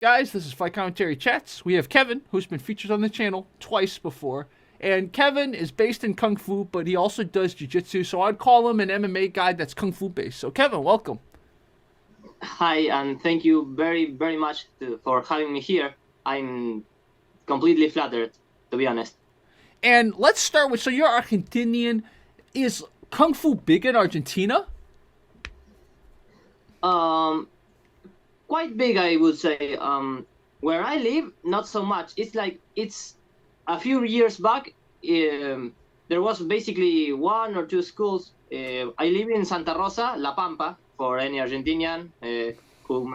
Guys, this is Fight Commentary Chats. We have Kevin, who's been featured on the channel twice before. And Kevin is based in Kung Fu, but he also does Jiu-Jitsu, so I'd call him an MMA guy that's Kung Fu based. So Kevin, welcome. Hi, and thank you very, very much for having me here. I'm completely flattered, to be honest. And let's start with, so you're Argentinian. Is Kung Fu big in Argentina? Quite big, I would say. Where I live, not so much. It's a few years back. There was basically one or two schools. I live in Santa Rosa, La Pampa, for any Argentinian who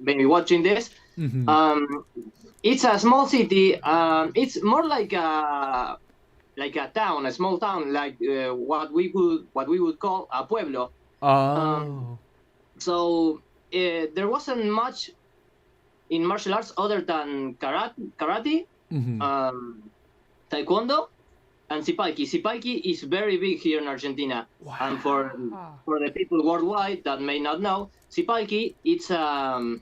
may be watching this. Mm-hmm. It's a small city. It's more like a town, a small town, like what we would call a pueblo. Oh. So there wasn't much in martial arts other than karate, Mm-hmm. taekwondo, and Sipalki. Sipalki is very big here in Argentina. Wow. And for the people worldwide that may not know, Sipalki, it's a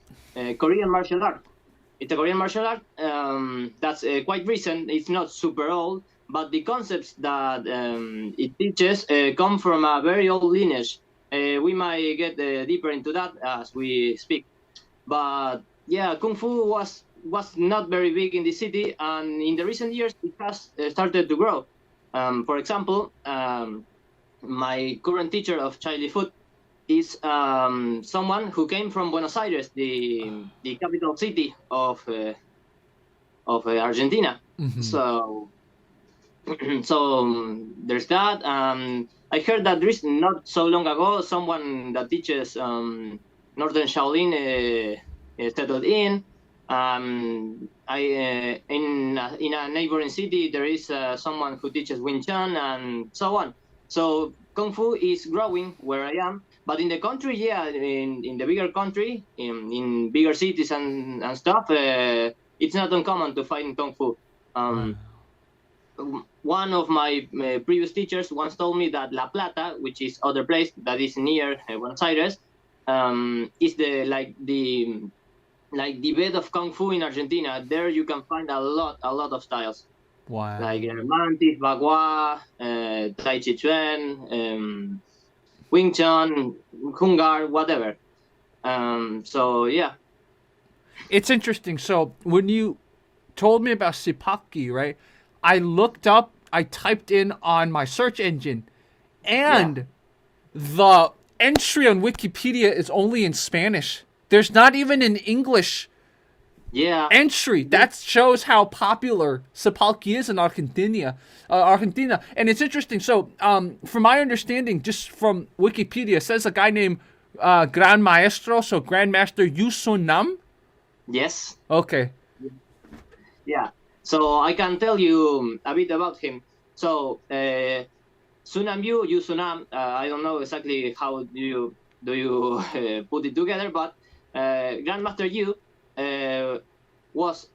Korean martial art. It's a Korean martial art that's quite recent. It's not super old, but the concepts that it teaches come from a very old lineage. We might get deeper into that as we speak. But yeah, Kung Fu was not very big in the city, and in the recent years, it has started to grow. For example, my current teacher of Chilly Foot is someone who came from Buenos Aires, the capital city of Argentina. Mm-hmm. So there's that. I heard that not so long ago, someone that teaches Northern Shaolin settled in. In a neighboring city, there is someone who teaches Wing Chun and so on. So Kung Fu is growing where I am, but in the country, yeah, in the bigger country, in bigger cities and stuff, it's not uncommon to find Kung Fu. One of my previous teachers once told me that La Plata, which is other place that is near Buenos Aires, is the bed of Kung Fu in Argentina. There you can find a lot of styles. Wow. Like Mantis, Bagua, Tai Chi Chuan, Wing Chun, Kung Gar, whatever. So yeah. It's interesting. So when you told me about Sipalki, right? I looked up, I typed in on my search engine, and the entry on Wikipedia is only in Spanish. There's not even an English entry. That shows how popular Sipalki is in Argentina. And it's interesting. So, from my understanding, just from Wikipedia, it says a guy named Gran Maestro, so Grandmaster Yu Sun Nam. Yes. Okay. Yeah. So I can tell you a bit about him. So Sunam Yu Sunam. I don't know exactly how do you put it together, but Grandmaster Yu was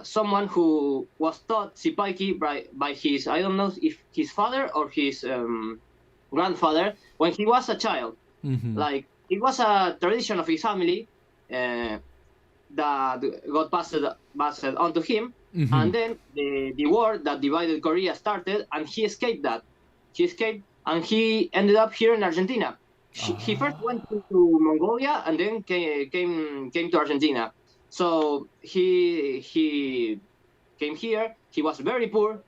someone who was taught Sipalki by his, I don't know if his father or his grandfather when he was a child. Mm-hmm. Like it was a tradition of his family that got passed on to him. Mm-hmm. And then the war that divided Korea started, and he escaped that. He escaped, and he ended up here in Argentina. He first went to Mongolia, and then came to Argentina. So he came here. He was very poor.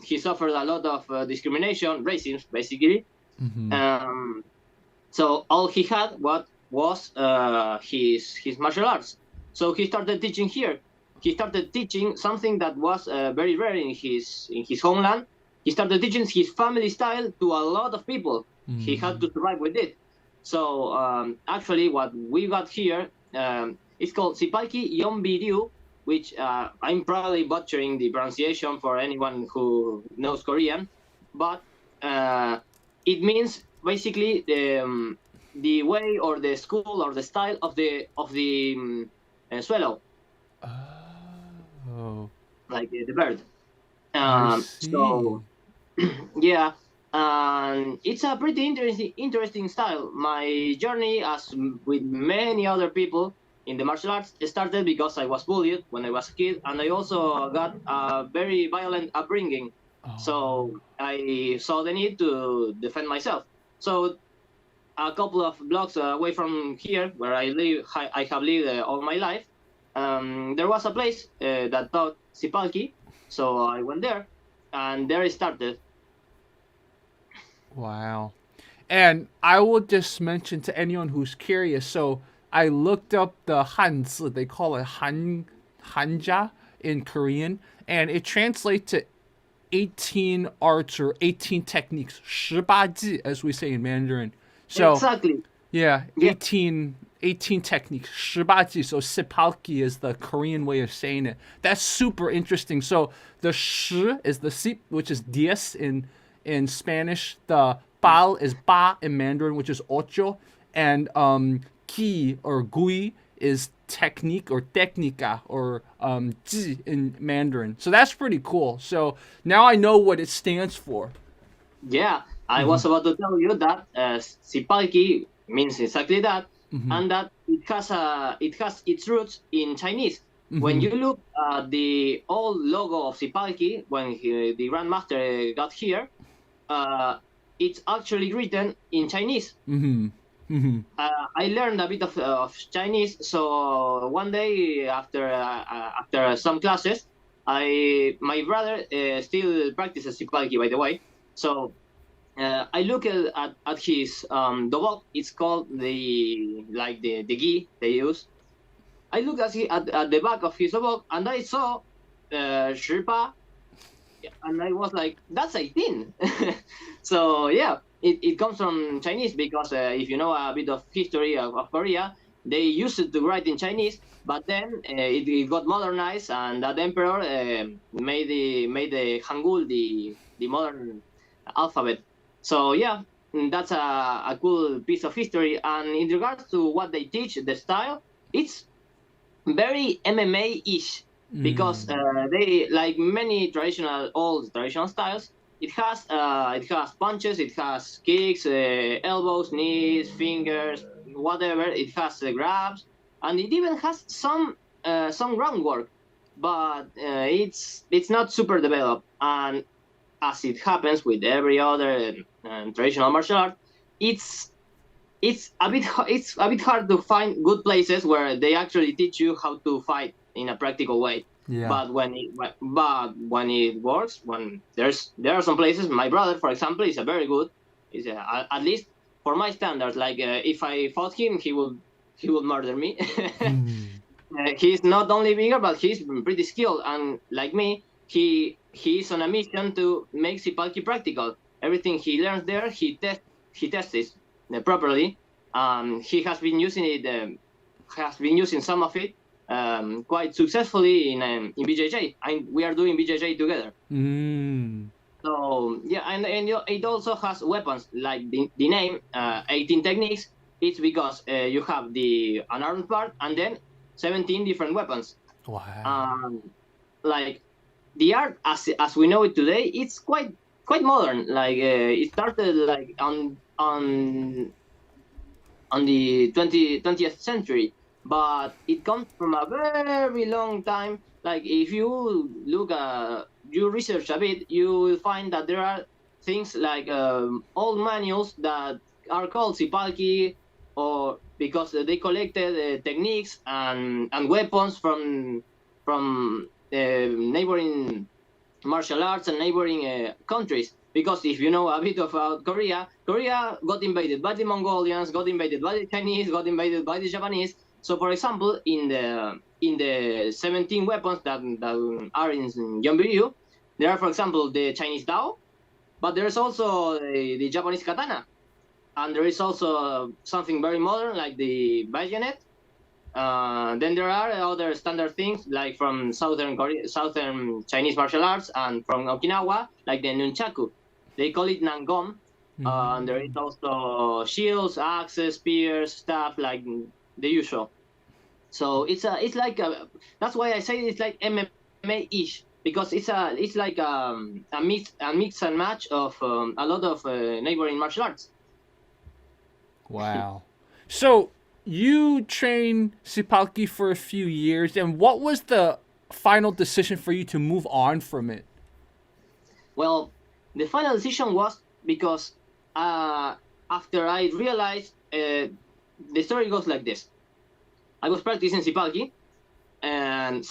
He suffered a lot of discrimination, racism, basically. Mm-hmm. So all he had was his martial arts. So he started teaching here. He started teaching something that was very rare in his homeland. He started teaching his family style to a lot of people. Mm. He had to survive with it. So actually, what we got here is called Sipalki Yonbiryu, which I'm probably butchering the pronunciation for anyone who knows Korean, but it means basically the way or the school or the style of the swallow. Oh. Like the bird. So, yeah, it's a pretty interesting style. My journey, as with many other people, in the martial arts started because I was bullied when I was a kid, and I also got a very violent upbringing. So I saw the need to defend myself. So a couple of blocks away from here, where I live, I have lived all my life, there was a place that taught Sipalki. So I went there, and there it started. Wow. And I will just mention to anyone who's curious. So I looked up the Hanzi. They call it Hanja in Korean, and it translates to 18 arts or 18 techniques, 18 as we say in Mandarin. So Exactly. yeah, Yeah. 18 techniques, 18. So Sipalki is the Korean way of saying it. That's super interesting. So the shi is the sip, which is diez in Spanish. The pal is ba in Mandarin, which is ocho, and ki or gui is technique or técnica or ji in Mandarin. So that's pretty cool. So now I know what it stands for. Yeah, I was about to tell you that Sipalki means exactly that, and that it has its roots in Chinese. When you look at the old logo of Sipalki, when the Grandmaster got here, it's actually written in Chinese. I learned a bit of Chinese, so one day after some classes, my brother still practices Sipalki, by the way. So I look at his dobok. It's called the gi they use. I look at the back of his dobok, and I saw Shirpa, and I was like, that's 18. So yeah, it comes from Chinese because if you know a bit of history of Korea, they used it to write in Chinese, but then it got modernized, and that emperor made the Hangul the modern alphabet. So yeah, that's a cool piece of history. And in regards to what they teach, the style, it's very MMA-ish because they, like many old traditional styles, it has punches, it has kicks, elbows, knees, fingers, whatever. It has grabs, and it even has some groundwork, but it's not super developed. And as it happens with every other traditional martial art, it's a bit hard to find good places where they actually teach you how to fight in a practical way. Yeah. But when it works, when there are some places. My brother, for example, is a very good. Is at least for my standards. Like if I fought him, he would murder me. He's not only bigger, but he's pretty skilled. And like me, he's on a mission to make Sipalki practical. Everything he learns there, he tests it properly. He has been using it. Has been using some of it quite successfully in BJJ. We are doing BJJ together. So yeah, and it also has weapons like the name 18 techniques. It's because you have the unarmed part and then 17 different weapons. Wow. Like the art as we know it today, it's quite modern. Like it started like on the 20th century, but it comes from a very long time. Like if you you research a bit, you will find that there are things like old manuals that are called Sipalki, or because they collected techniques and weapons from neighboring martial arts and neighboring countries. Because if you know a bit about Korea got invaded by the Mongolians, got invaded by the Chinese, got invaded by the Japanese. So, for example, in the 17 weapons that are in Yonbiryu, there are, for example, the Chinese Dao, but there's also the Japanese katana, and there is also something very modern like the bayonet. Then there are other standard things like from southern Chinese martial arts and from Okinawa, like the nunchaku. They call it nangom. There is also shields, axes, spears, stuff like the usual. So it's like that's why I say it's like MMA-ish, because it's like a mix and match of a lot of neighboring martial arts. Wow. So you trained Sipalki for a few years, and what was the final decision for you to move on from it? Well, the final decision was because after I realized the story goes like this. I was practicing Sipalki, and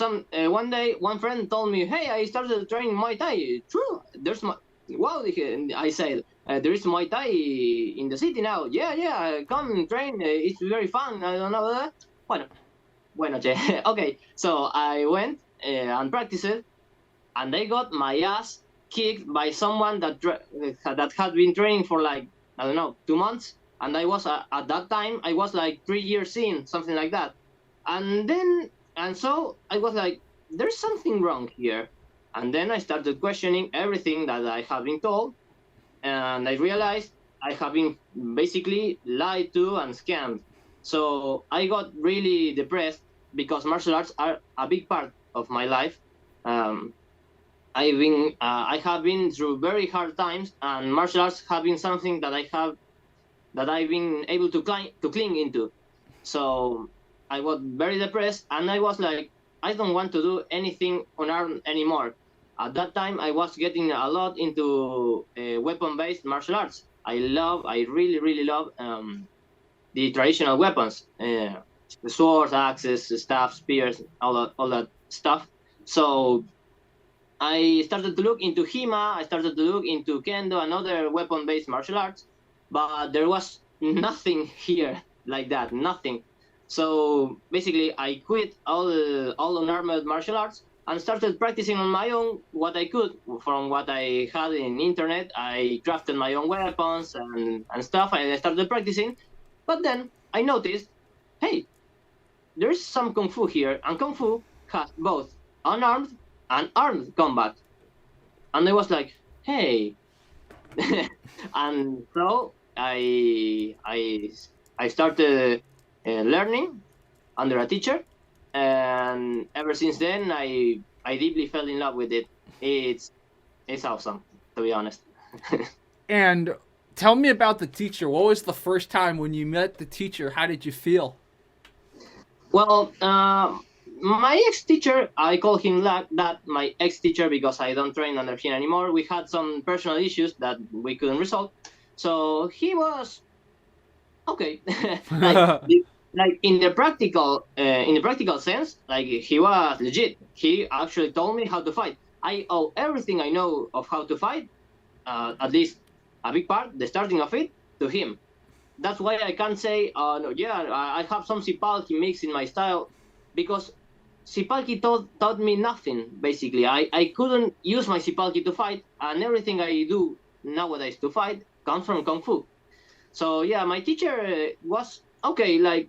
one day one friend told me, "Hey, I started training Muay Thai." True, there's my wow. I said, "There is Muay Thai in the city now." Yeah, yeah, come train. It's very fun. I don't know that. Bueno, che. Okay, so I went and practiced, and I got my ass kicked by someone that had been training for like, I don't know, 2 months, and I was at that time I was like 3 years in, something like that, and so I was like, there's something wrong here, and then I started questioning everything that I have been told, and I realized I have been basically lied to and scammed. So I got really depressed because martial arts are a big part of my life. Um, I have been through very hard times, and martial arts have been something that I've been able to cling into. So I was very depressed, and I was like, I don't want to do anything unarmed anymore. At that time, I was getting a lot into weapon-based martial arts. I really, really love the traditional weapons, the swords, axes, staff, spears, all that stuff. So I started to look into HEMA, I started to look into Kendo and other weapon-based martial arts, but there was nothing here like that, nothing. So basically, I quit all unarmed martial arts and started practicing on my own what I could from what I had in internet. I crafted my own weapons and stuff, and I started practicing. But then I noticed, hey, there's some Kung Fu here, and Kung Fu has both unarmed and armed combat. And I was like, hey. And so I started learning under a teacher, and ever since then I deeply fell in love with it. It's awesome, to be honest. And tell me about the teacher. What was the first time when you met the teacher? How did you feel? Well, my ex-teacher, I call him that, my ex-teacher, because I don't train under him anymore. We had some personal issues that we couldn't resolve. So he was okay. like, like in the practical sense, like he was legit. He actually told me how to fight. I owe everything I know of how to fight, at least a big part, the starting of it, to him. That's why I can't say, no, yeah, I have some Sipalki mix in my style, because Sipalki taught me nothing, basically. I couldn't use my Sipalki to fight, and everything I do nowadays to fight comes from Kung Fu. So yeah, my teacher was okay, like,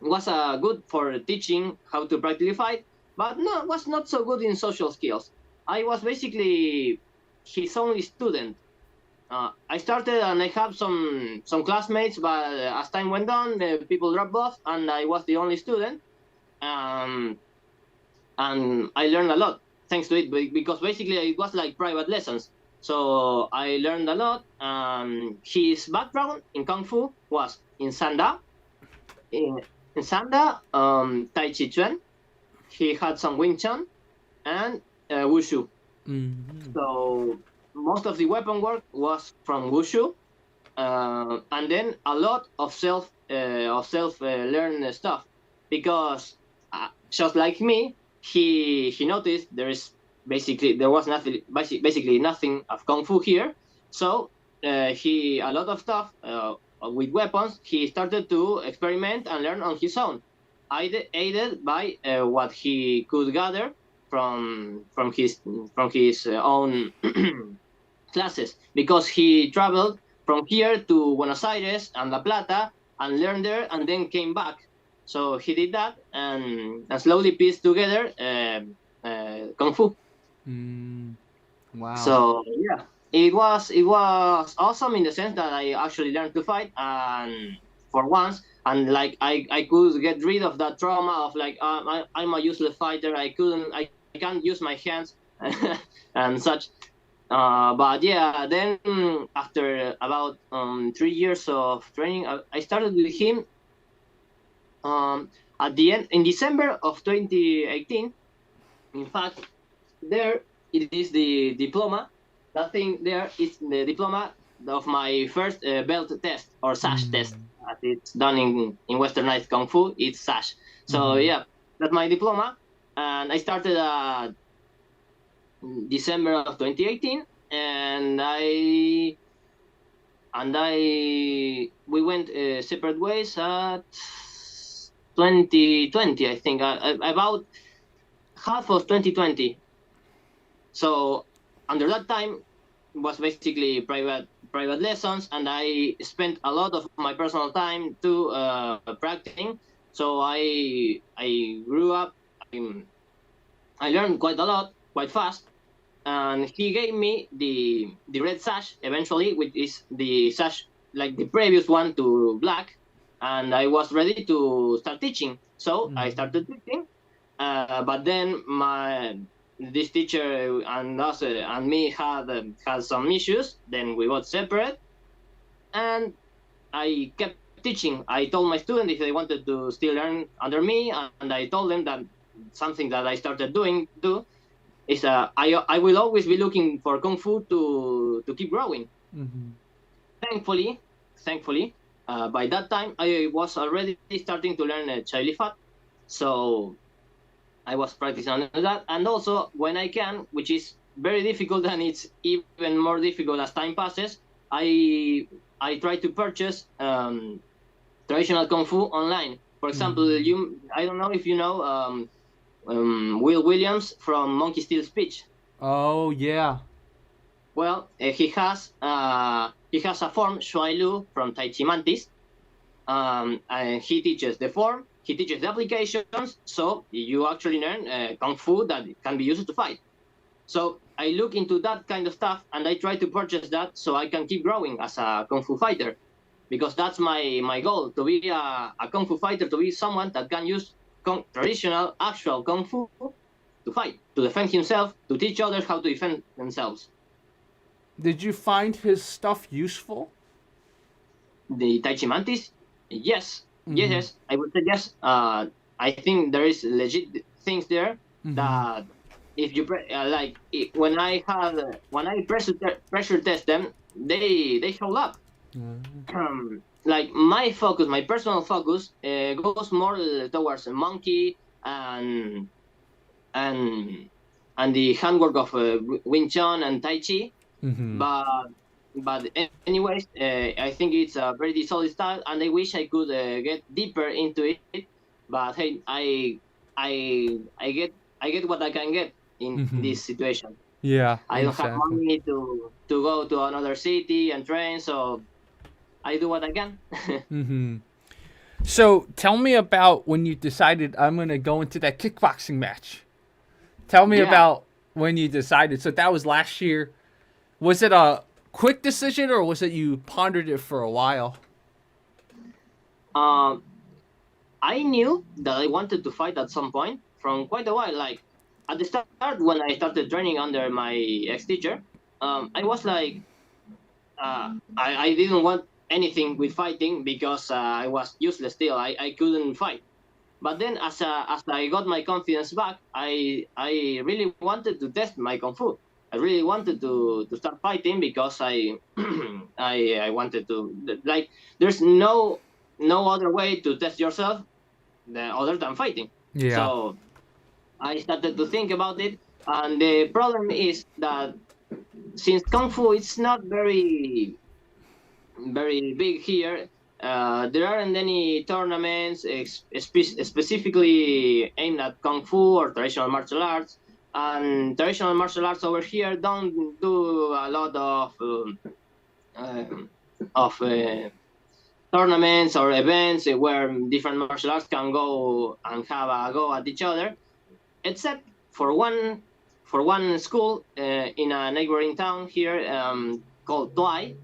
was good for teaching how to practically fight, but no, was not so good in social skills. I was basically his only student. I started and I have some classmates, but as time went on, people dropped off, and I was the only student. Um, and I learned a lot thanks to it, because basically it was like private lessons. So I learned a lot. His background in Kung Fu was in Sanda, in Sanda, Tai Chi Chuan. He had some Wing Chun and Wushu. Mm-hmm. So most of the weapon work was from Wushu, and then a lot of self learned stuff, because just like me, he noticed there was nothing, basically nothing of Kung Fu here. So he a lot of stuff with weapons. He started to experiment and learn on his own, aided by what he could gather from his own classes, because he traveled from here to Buenos Aires and La Plata and learned there, and then came back. So he did that and slowly pieced together Kung Fu. Wow. So yeah, it was awesome in the sense that I actually learned to fight, and for once, and like I could get rid of that trauma of like, I'm a useless fighter. I can't use my hands and such. But yeah, then after about 3 years of training, I started with him At the end, in December of 2018, in fact, there it is the diploma. That thing there is the diploma of my first belt test or sash test. As it's done in Westernized Kung Fu, it's sash. So yeah, that's my diploma, and I started December of 2018, and we went separate ways at 2020, I think, about half of 2020. So under that time was basically private lessons, and I spent a lot of my personal time to practicing. So I grew up. I learned quite a lot, quite fast, and he gave me the red sash eventually, which is the sash like the previous one to black, and I was ready to start teaching. So I started teaching, but then this teacher and us and me had some issues. Then we got separate, and I kept teaching. I told my students if they wanted to still learn under me, and I told them that something that I started doing too is I will always be looking for Kung Fu to keep growing. Thankfully, by that time I was already starting to learn Chai Li Fat, so I was practicing on that, and also when I can, which is very difficult, and it's even more difficult as time passes, I try to purchase traditional Kung Fu online. For example, I don't know if you know Will Williams from Monkey Steel Speech. Oh yeah. Well, he has a form, Shuai Lu, from Tai Chi Mantis, and he teaches the form, he teaches the applications, so you actually learn Kung Fu that can be used to fight. So I look into that kind of stuff, and I try to purchase that so I can keep growing as a Kung Fu fighter, because that's my goal, to be a Kung Fu fighter, to be someone that can use traditional, actual Kung Fu to fight, to defend himself, to teach others how to defend themselves. Did you find his stuff useful? The Tai Chi Mantis? Yes. Yes, I would say yes. I think there is legit things there that if you when I pressure test them, they show up. Like my focus, my personal focus goes more towards monkey and the handwork of Wing Chun and Tai Chi. But anyways, I think it's a very solid style, and I wish I could get deeper into it. But hey, I get what I can get in this situation. Yeah, I don't have money to go to another city and train, so I do what I can. So tell me about when you decided I'm going to go into that kickboxing match. Tell me about when you decided. So that was last year. Was it a quick decision, or was it you pondered it for a while? I knew that I wanted to fight at some point from quite a while. Like at the start, when I started training under my ex-teacher, I was like, I didn't want anything with fighting because I was useless still. I couldn't fight. But then as I got my confidence back, I really wanted to test my Kung Fu. I really wanted to start fighting because I wanted to, like, there's no other way to test yourself other than fighting. Yeah. So I started to think about it, and the problem is that since Kung Fu it's not very big here, there aren't any tournaments specifically aimed at Kung Fu or traditional martial arts. And traditional martial arts over here don't do a lot of tournaments or events where different martial arts can go and have a go at each other, except for one school in a neighboring town here called Tuai.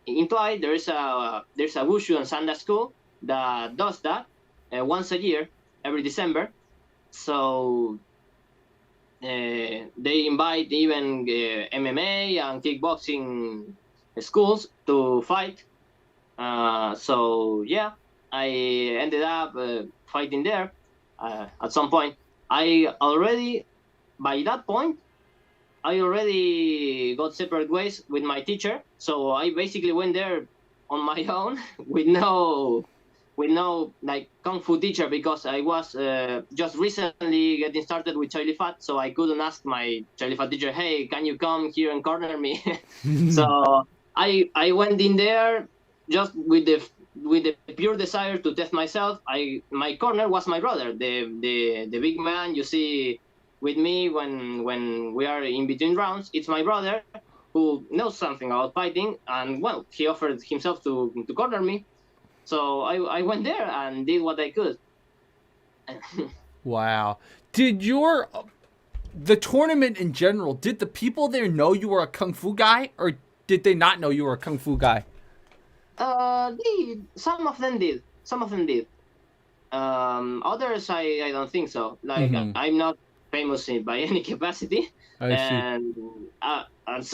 In Tuai, there's a Wushu and Sanda school that does that once a year, every December. So they invite even MMA and kickboxing schools to fight. So yeah, I ended up fighting there at some point. I already, by that point, I already got separate ways with my teacher. So I basically went there on my own with no like kung fu teacher, because I was just recently getting started with Charlie Fat, so I couldn't ask my Charlie Fat teacher, "Hey, can you come here and corner me?" So I went in there just with the pure desire to test myself. My corner was my brother, the big man you see with me when we are in between rounds. It's my brother who knows something about fighting, and well, he offered himself to corner me. So I went there and did what I could. Wow. Did the tournament in general, did the people there know you were a kung fu guy, or did they not know you were a kung fu guy? Some of them did. Some of them did. Others, I don't think so. Like, I'm not famous by any capacity. I see. And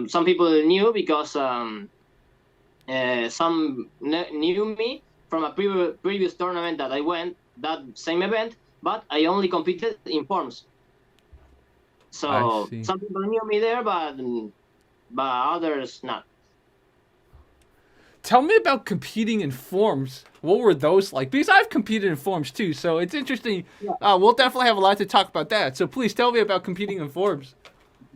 some people knew because some knew me from a previous tournament that I went, that same event, but I only competed in forms. So some people knew me there, but others not. Tell me about competing in forms. What were those like? Because I've competed in forms too, so it's interesting. Yeah. We'll definitely have a lot to talk about that. So please tell me about competing in forms.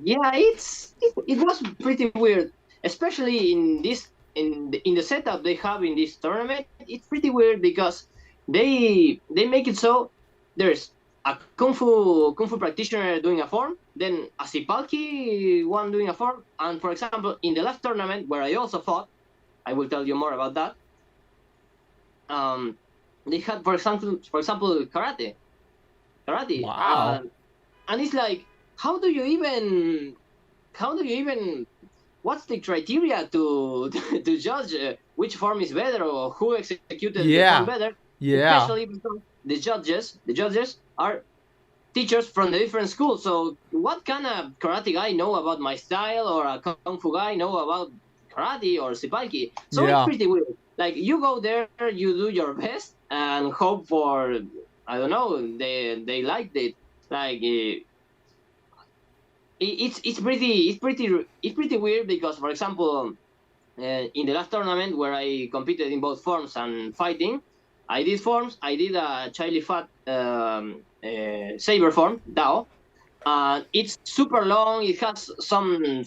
Yeah, it was pretty weird, especially in the setup they have in this tournament. It's pretty weird because they make it so there's a kung fu practitioner doing a form, then a Sipalki one doing a form, and for example, in the last tournament where I also fought, I will tell you more about that. They had, for example, karate. Wow. And it's like, how do you even? What's the criteria to judge which form is better or who executed the form better? Yeah. Especially because the judges are teachers from the different schools. So what kind of karate guy know about my style, or a kung fu guy know about karate or Sipalki? So it's pretty weird. Like, you go there, you do your best and hope for, I don't know, they liked it. Like, it's pretty weird because, for example, in the last tournament where I competed in both forms and fighting, I did forms. I did a Charlie Fat saber form, Dao. It's super long. It has some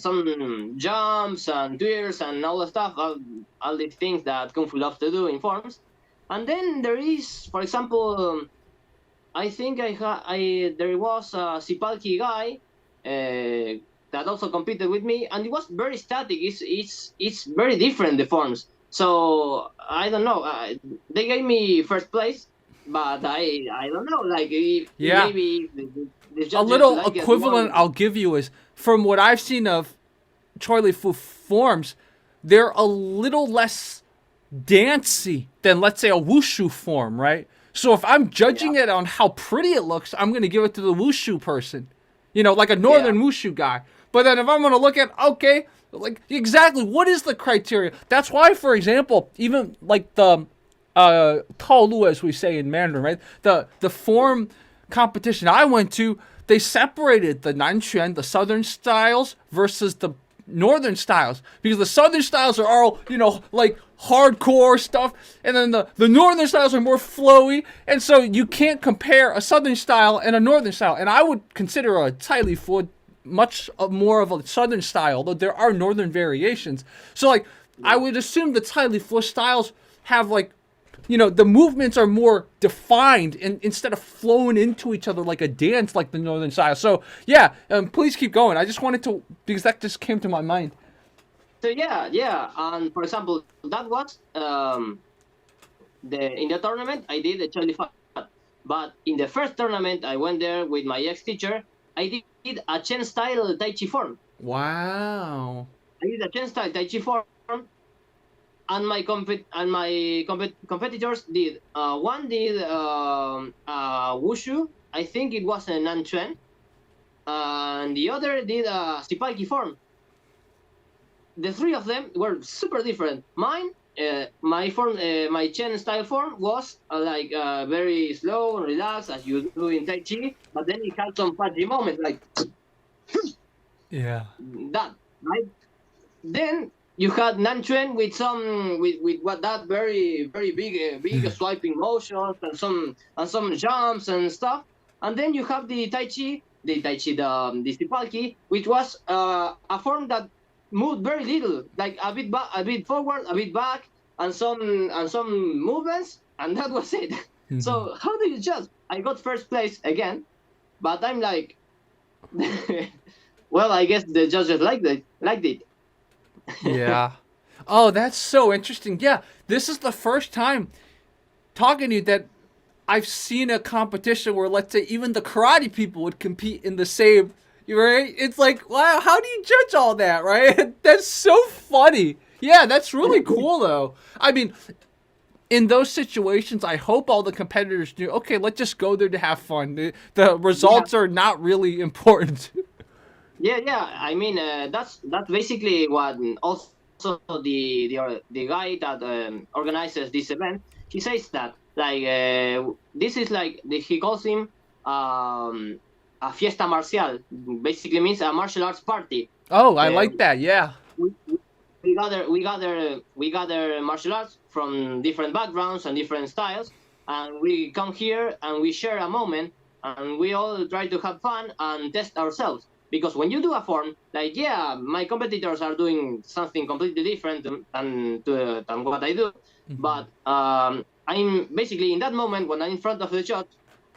jumps and twists and all the stuff, all the things that Kung Fu loves to do in forms. And then there is, for example, I think there was a Sipalki guy that also competed with me, and it was very static. It's very different, the forms. So I don't know. They gave me first place, but I don't know. Like, maybe a little equivalent I'll give you is, from what I've seen of Choi Li Fu forms, they're a little less dancey than, let's say, a wushu form, right? So if I'm judging it on how pretty it looks, I'm going to give it to the wushu person, like a northern wushu guy. But then if I'm going to look at, okay, like, exactly what is the criteria? That's why, for example, even like the Tao Lu, as we say in Mandarin, right? The form competition I went to, they separated the Nanquan, the southern styles, versus the northern styles, because the southern styles are all, like hardcore stuff, and then the northern styles are more flowy, and so you can't compare a southern style and a northern style. And I would consider a Cai Li Fu much more of a southern style, though there are northern variations. So, like, I would assume the Cai Li Fu styles have, like, the movements are more defined instead of flowing into each other like a dance, like the northern style. So, yeah, please keep going. I just wanted to, because that just came to my mind. So, yeah. And, for example, that was, in the tournament, I did a Charlie Fat. But in the first tournament, I went there with my ex-teacher. I did a Chen-style Tai Chi form. Wow. I did a Chen-style Tai Chi form. And my competitors did. One did wushu. I think it was a Nanquan. And the other did a Sipalki form. The three of them were super different. Mine my Chen style form was like very slow and relaxed as you do in Tai Chi, but then it had some patchy moments like Yeah. that, right? Then you had Nanchuan with some with what that very big swiping motions and some jumps and stuff, and then you have the the Sipalki, which was a form that moved very little, like a bit forward, a bit back, and some movements, and that was it. So how do you judge? I got first place again, but I'm like, well, I guess the judges liked it. Yeah. Oh, that's so interesting. Yeah, this is the first time talking to you that I've seen a competition where, let's say, even the karate people would compete in the same. Right? It's like, wow, how do you judge all that, right? That's so funny. Yeah, that's really cool, though. I mean, in those situations, I hope all the competitors do. Okay, let's just go there to have fun. The results are not really important. Yeah. I mean, that's basically what also the guy that organizes this event. He says that like this is like he calls him a fiesta marcial. Basically means a martial arts party. Oh, I like that. Yeah. We, we gather martial arts from different backgrounds and different styles, and we come here and we share a moment, and we all try to have fun and test ourselves. Because when you do a form, like yeah, my competitors are doing something completely different than what I do, but I'm basically in that moment when I'm in front of the judge,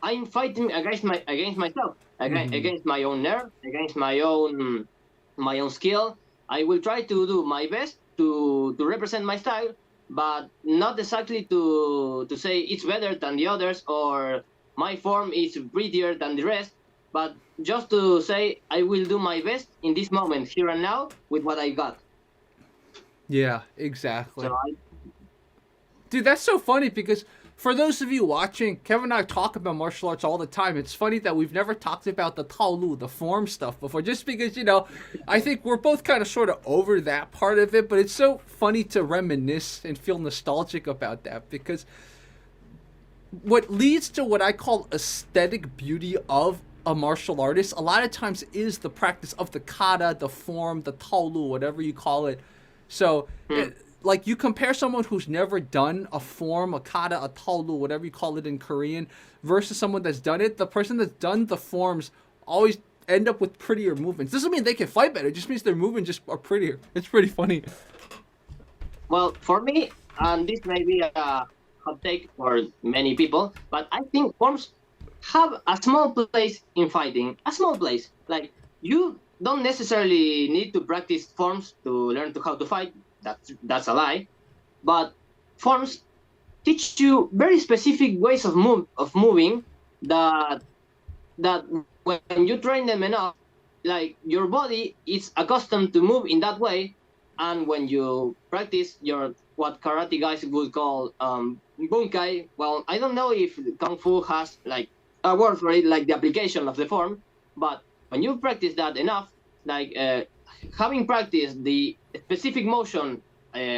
I'm fighting against myself, against my own nerve, against my own skill. I will try to do my best to represent my style, but not exactly to say it's better than the others or my form is prettier than the rest, but just to say I will do my best in this moment, here and now, with what I got. Yeah, exactly. So Dude, that's so funny because for those of you watching, Kevin and I talk about martial arts all the time. It's funny that we've never talked about the Taolu, the form stuff before, just because, I think we're both kind of sort of over that part of it, but it's so funny to reminisce and feel nostalgic about that because what leads to what I call aesthetic beauty of a martial artist a lot of times is the practice of the kata, the form, the Taolu, whatever you call it. So, like you compare someone who's never done a form, a kata, a Taolu, whatever you call it in Korean, versus someone that's done it. The person that's done the forms always end up with prettier movements. Doesn't mean they can fight better. It just means their movements just are prettier. It's pretty funny. well, for me, and this may be a hot take for many people, but I think forms have a small place in fighting. A small place. Like you don't necessarily need to practice forms to learn how to fight. That's a lie. But forms teach you very specific ways of moving that when you train them enough, like your body is accustomed to move in that way, and when you practice your what karate guys would call bunkai. Well, I don't know if kung fu has like a word for it, like the application of the form, but when you practice that enough, like having practiced the specific motion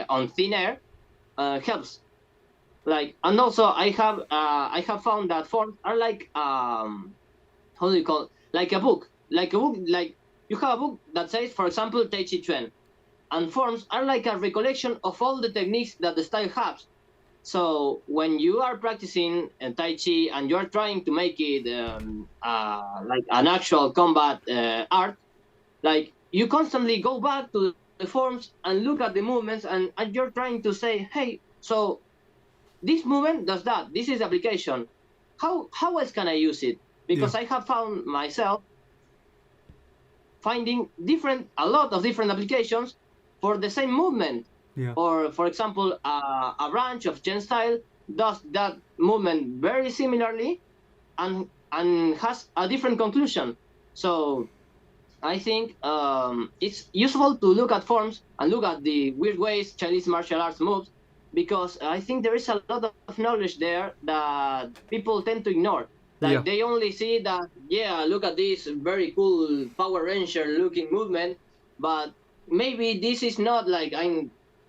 on thin air helps. Like, and also I have found that forms are like how do you call it? Like a book, like you have a book that says, for example, Tai Chi Chuan, and forms are like a recollection of all the techniques that the style has. So when you are practicing Tai Chi and you are trying to make it like an actual combat art, like you constantly go back to the forms and look at the movements, and you're trying to say, hey, so this movement does that. This is application. How else can I use it? Because I have found myself finding a lot of different applications for the same movement. Yeah. Or, for example, a branch of Chen style does that movement very similarly and has a different conclusion. So I think it's useful to look at forms and look at the weird ways Chinese martial arts moves, because I think there is a lot of knowledge there that people tend to ignore. Like they only see that, look at this very cool Power Ranger looking movement, but maybe this is not like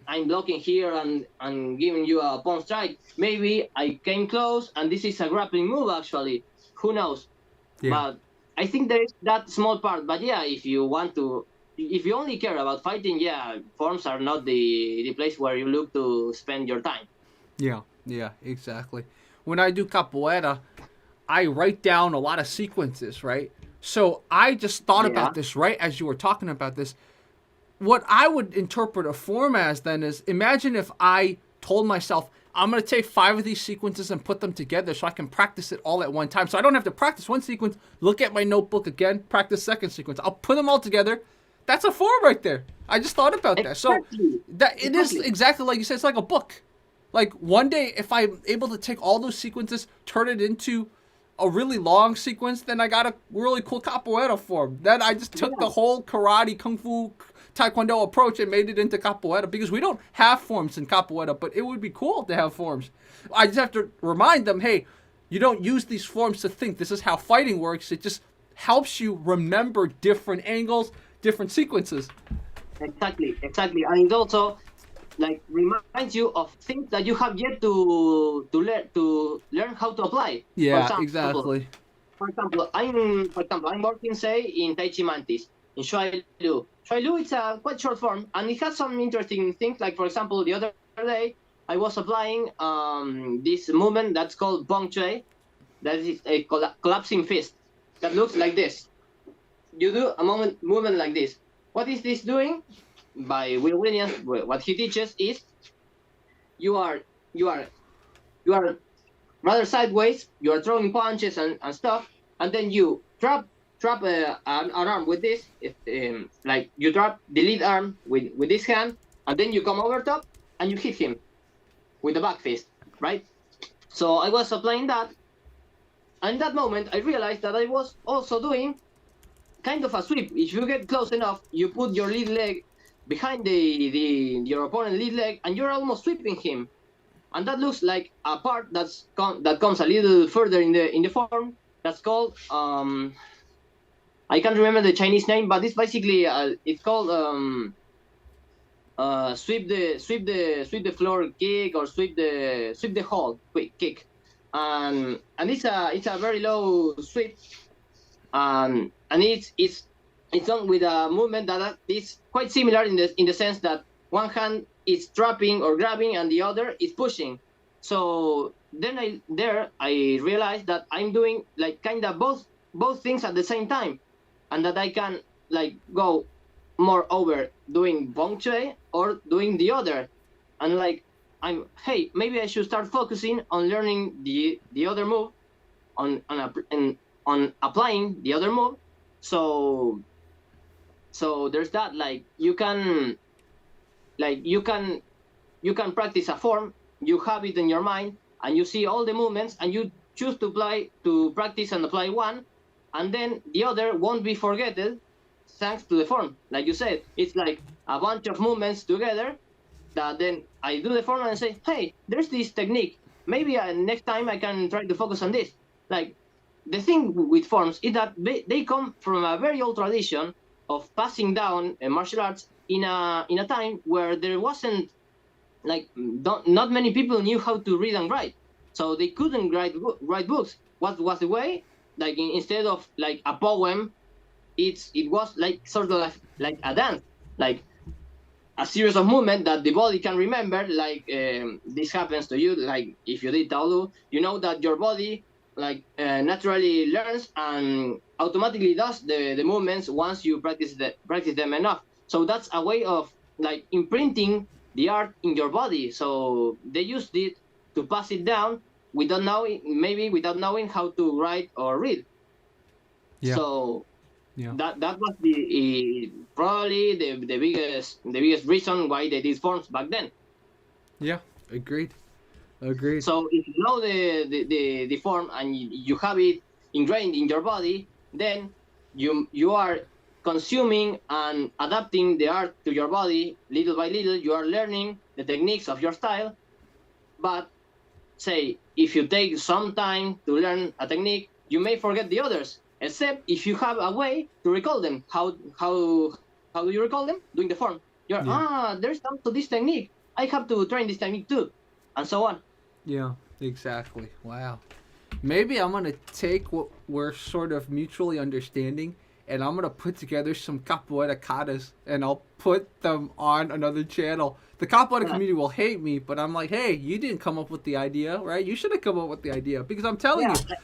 I'm blocking here and giving you a palm strike. Maybe I came close and this is a grappling move actually. Who knows? Yeah. But I think there is that small part. But yeah, if you only care about fighting, yeah, forms are not the place where you look to spend your time. Yeah. Yeah. Exactly. When I do capoeira, I write down a lot of sequences, right? So I just thought Yeah. about this right as you were talking about this. What I would interpret a form as then is, imagine if I told myself, I'm going to take 5 of these sequences and put them together so I can practice it all at one time. So I don't have to practice one sequence, look at my notebook again, practice second sequence. I'll put them all together. That's a form right there. I just thought about that. So Exactly. that it is exactly like you said. It's like a book. Like one day, if I'm able to take all those sequences, turn it into a really long sequence, then I got a really cool capoeira form. Then I just took the whole karate, kung fu, taekwondo approach and made it into capoeira, because we don't have forms in capoeira, but it would be cool to have forms. I just have to remind them, hey, you don't use these forms to think this is how fighting works. It just helps you remember different angles, different sequences. Exactly. And it also like reminds you of things that you have yet to learn how to apply. Yeah, exactly. For example, I'm working say in Tai Chi Mantis in Shuai Lu. Shuai Lu is a quite short form and it has some interesting things. Like for example, the other day I was applying this movement that's called Bong Chui. That is a collapsing fist that looks like this. You do a movement like this. What is this doing? By Will Williams, what he teaches is you are rather sideways. You are throwing punches and stuff, and then you trap an arm with this. Like you trap the lead arm with this hand, and then you come over top and you hit him with the back fist, right? So I was applying that, and in that moment I realized that I was also doing kind of a sweep. If you get close enough, you put your lead leg behind your opponent's lead leg, and you're almost sweeping him. And that looks like a part that comes a little further in the form. That's called I can't remember the Chinese name, but it's basically it's called sweep the floor kick, or sweep the hall quick kick, and it's a very low sweep, and it's done with a movement that is quite similar in the sense that one hand is trapping or grabbing and the other is pushing. So then I realized that I'm doing like kind of both things at the same time, and that I can like go more over doing Bong Chui or doing the other, and like maybe I should start focusing on learning the other move, on applying the other move. So there's that. Like you can practice a form, you have it in your mind, and you see all the movements, and you choose to practice and apply one, and then the other won't be forgotten thanks to the form. Like you said, it's like a bunch of movements together that then I do the form and say, hey, there's this technique. Maybe next time I can try to focus on this. Like the thing with forms is that they come from a very old tradition of passing down martial arts in a time where there wasn't like not many people knew how to read and write, so they couldn't write books. What was the way? Like instead of like a poem, it was like sort of like a dance, like a series of movements that the body can remember. Like this happens to you. Like if you did Taolu, you know that your body like naturally learns and automatically does the movements once you practice them enough. So that's a way of like imprinting the art in your body. So they used it to pass it down without knowing how to write or read. Yeah. So Yeah. that was probably the biggest reason why they did forms back then. Yeah. Agreed. So if you know the form and you have it ingrained in your body, then you are consuming and adapting the art to your body little by little. You are learning the techniques of your style. But say if you take some time to learn a technique, you may forget the others, except if you have a way to recall them. How do you recall them? Doing the form. There's also this technique. I have to train this technique too, and so on. Yeah, exactly. Wow. Maybe I'm gonna take what we're sort of mutually understanding, and I'm gonna put together some capoeira katas, and I'll put them on another channel. The capoeira community will hate me, but I'm like, hey, you didn't come up with the idea, right? You should have come up with the idea, because I'm telling Yeah, you,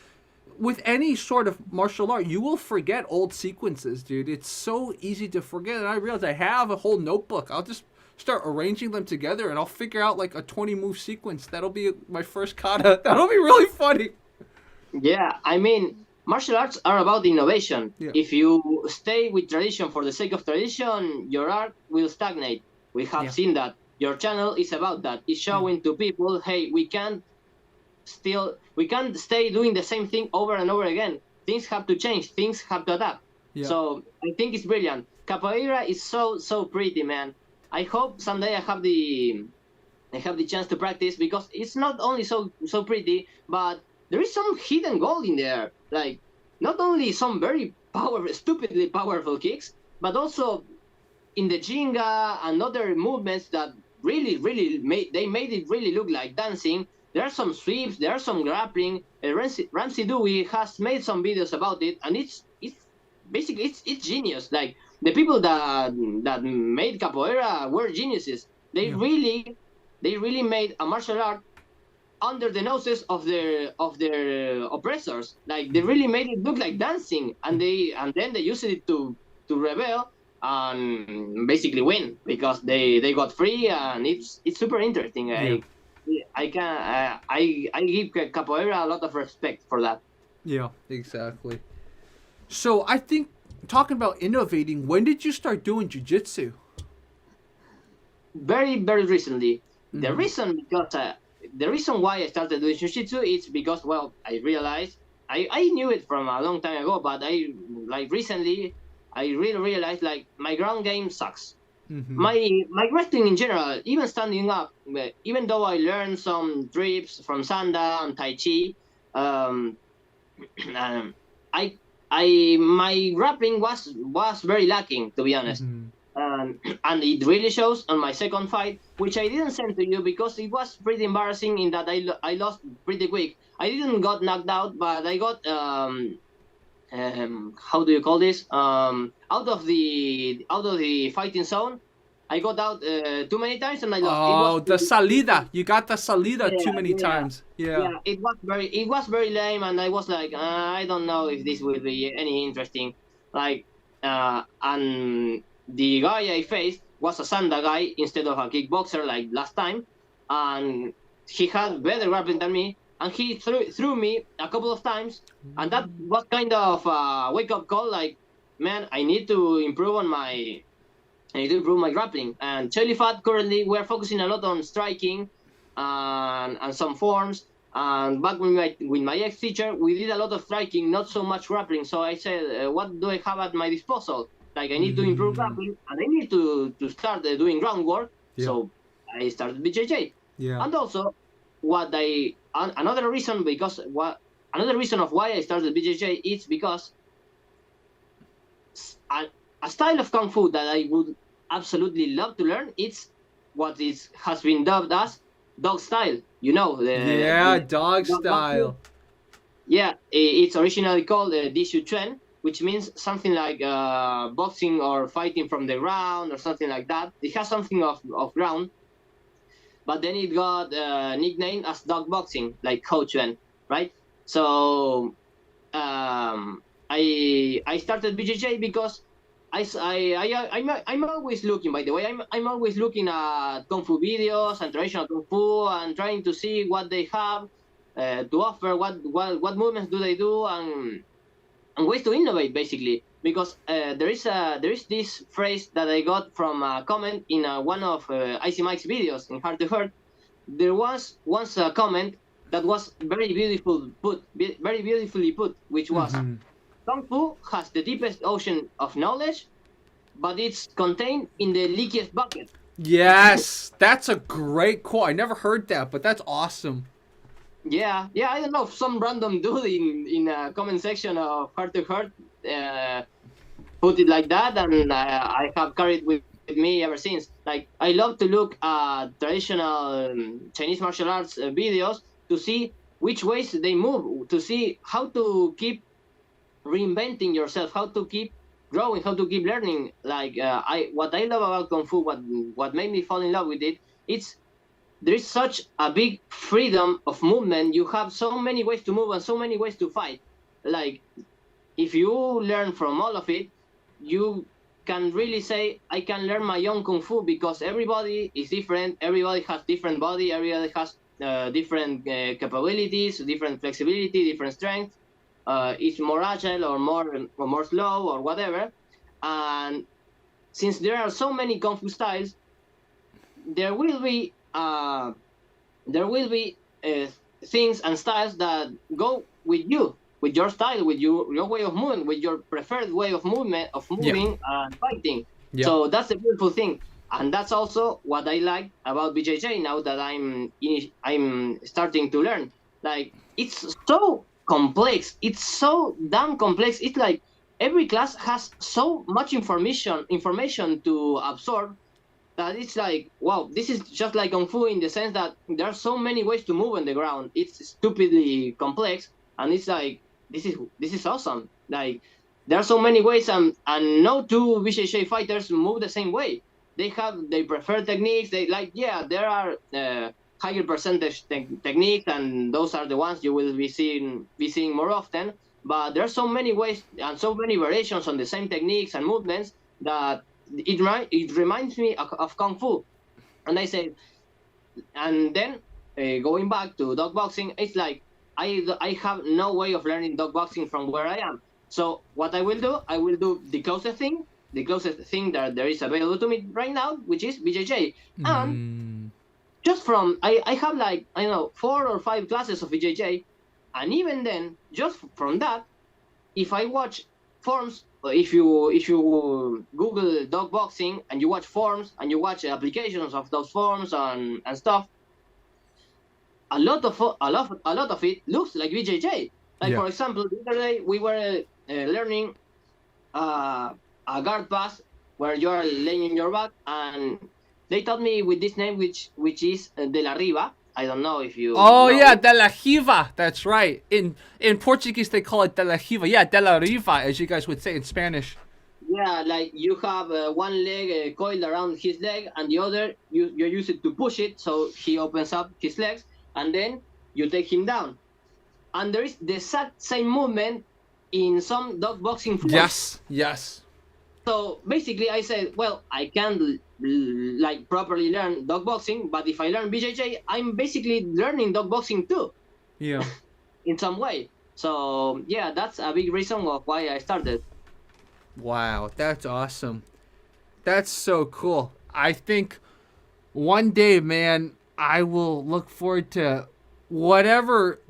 with any sort of martial art, you will forget old sequences, dude. It's so easy to forget, and I realize I have a whole notebook. I'll just start arranging them together, and I'll figure out like a 20 move sequence. That'll be my first kata. That'll be really funny. yeah. I mean, martial arts are about innovation. Yeah. If you stay with tradition for the sake of tradition, your art will stagnate. We have Yeah. seen that. Your channel is about that. It's showing to people, hey, we can't stay doing the same thing over and over again. Things have to change. Things have to adapt. Yeah. So I think it's brilliant. Capoeira is so pretty, man. I hope someday I have the chance to practice, because it's not only so pretty, but there is some hidden gold in there. Like, not only some very stupidly powerful kicks, but also in the jinga and other movements that really made it really look like dancing. There are some sweeps, there are some grappling. Ramsey Dewey has made some videos about it, and it's basically it's genius. Like, the people that made capoeira were geniuses. They really made a martial art under the noses of their oppressors. Like, they really made it look like dancing, and then they used it to rebel and basically win, because they got free, and it's super interesting. Yeah. I give capoeira a lot of respect for that. Yeah, exactly. So I think, talking about innovating, when did you start doing jiu-jitsu? Very recently. The Mhm. reason why I started doing jiu-jitsu is because, well, I realized I knew it from a long time ago, but recently I really realized, like, my ground game sucks. Mhm. My wrestling in general, even standing up, even though I learned some trips from Sanda and Tai Chi, um, I my grappling was very lacking, to be honest. Mhm. And it really shows on my second fight, which I didn't send to you because it was pretty embarrassing in that I lost pretty quick. I didn't got knocked out, but I got how do you call this? Out of the fighting zone. I got out too many times and I lost. Oh, the salida. You got the salida too many Yeah, times. Yeah. it was very lame, and I was like, I don't know if this will be any interesting. Like, and the guy I faced was a Sanda guy instead of a kickboxer like last time, and he had better grappling than me, and he threw me a couple of times, and that was kind of a wake up call. Like, man, I need to improve my grappling. And Chelifat, currently we're focusing a lot on striking and some forms. And back with my ex teacher, we did a lot of striking, not so much grappling. So I said, what do I have at my disposal? Like, I need to improve grappling, and I need to start doing groundwork. Yeah. So I started BJJ. Yeah. And also, another reason of why I started BJJ is because a style of Kung Fu that I would absolutely love to learn, it's what has been dubbed as dog style. You know, dog style. Yeah, it's originally called Dishu Chuan, which means something like boxing or fighting from the ground or something like that. It has something of ground, but then it got nicknamed as dog boxing, like Ho Chuan, right? So I started BJJ because I'm always looking. By the way, I'm always looking at Kung Fu videos and traditional Kung Fu and trying to see what they have to offer, what movements do they do, and ways to innovate, basically. Because there is this phrase that I got from a comment in one of Icy Mike's videos in Heart to Heart. There was once a comment that was very beautifully put, which was, Kung Fu has the deepest ocean of knowledge, but it's contained in the leakiest bucket. Yes, that's a great quote. I never heard that, but that's awesome. Yeah, I don't know, some random dude in a comment section of Heart to Heart put it like that, and I have carried with with me ever since. Like I love to look at traditional Chinese martial arts videos to see which ways they move, to see how to keep reinventing yourself, how to keep growing, how to keep learning. Like what I love about Kung Fu, what made me fall in love with it, it's there is such a big freedom of movement. You have so many ways to move and so many ways to fight. Like if you learn from all of it, you can really say I can learn my own Kung Fu because everybody is different. Everybody has different body. Everybody has different capabilities, different flexibility, different strength. It's more agile or more slow or whatever. And since there are so many Kung Fu styles, there will be things and styles that go with you, with your style, with your way of moving, with your preferred way of moving and fighting. Yeah. So that's a beautiful thing, and that's also what I like about BJJ now that I'm starting to learn. Like it's so complex, it's so damn complex. It's like every class has so much information to absorb that it's like, wow, this is just like Kung Fu in the sense that there are so many ways to move on the ground. It's stupidly complex, and it's like this is awesome. Like there are so many ways, and no two BJJ fighters move the same way. They have their preferred techniques. They there are higher percentage techniques, and those are the ones you will be seeing more often. But there are so many ways and so many variations on the same techniques and movements that it reminds me of Kung Fu. And I say, and then going back to dog boxing, it's like I have no way of learning dog boxing from where I am. So what I will do the closest thing that there is available to me right now, which is BJJ. And just from I have like I don't know 4 or 5 classes of BJJ, and even then, just from that, if I watch forms, if you Google dog boxing and you watch forms and you watch applications of those forms and stuff, a lot of it looks like BJJ. Like for example, the other day we were learning a guard pass where you are laying in your back, and they taught me with this name which is de la riba. I don't know if you. Oh know. yeah, de la riva. That's right. In Portuguese they call it de la riva. Yeah, de la riva, as you guys would say in Spanish. Yeah, like you have one leg coiled around his leg, and the other you use it to push it so he opens up his legs, and then you take him down. And there is the exact same movement in some dog boxing forms. Yes. So basically, I said, well, I can't like properly learn dog boxing, but if I learn BJJ, I'm basically learning dog boxing too. Yeah. In some way. So yeah, that's a big reason of why I started. Wow, that's awesome. That's so cool. I think one day, man, I will look forward to whatever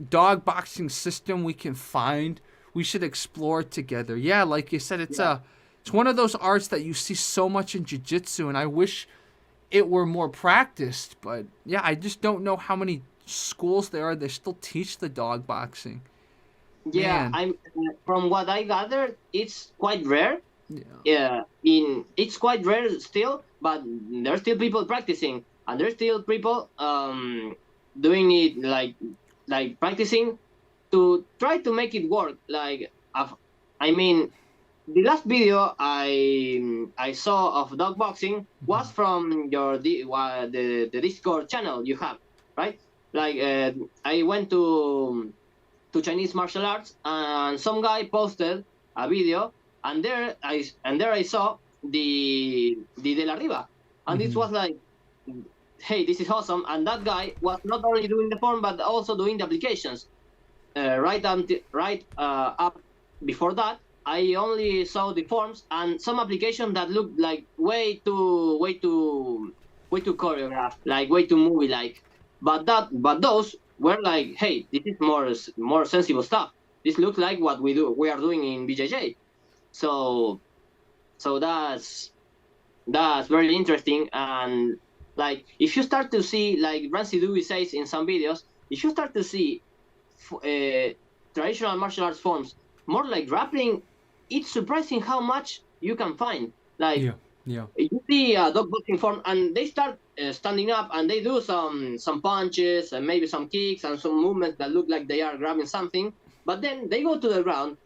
dog boxing system we can find. We should explore it together. Yeah, like you said, it's one of those arts that you see so much in jiu-jitsu, and I wish it were more practiced. But yeah, I just don't know how many schools there are that still teach the dog boxing. Yeah, Man. From what I gathered, it's quite rare. Yeah. It's quite rare still, but there's still people practicing, and there's still people doing it like practicing to try to make it work. Like I mean, the last video I saw of dog boxing was from the Discord channel you have, right? Like I went to Chinese martial arts, and some guy posted a video, and there I saw the De La Riva, and it was like, hey, this is awesome. And that guy was not only doing the form but also doing the applications. Right up before that, I only saw the forms and some application that looked like way too choreographed, like way too movie like. But those were like, hey, this is more sensible stuff. This looks like what we are doing in BJJ. So that's very interesting. And like if you start to see, like Rancy Dewey says in some videos, if you start to see traditional martial arts forms more like grappling, it's surprising how much you can find. Like Yeah. You see a dog boxing form, and they start standing up, and they do some punches and maybe some kicks and some movements that look like they are grabbing something. But then they go to the ground,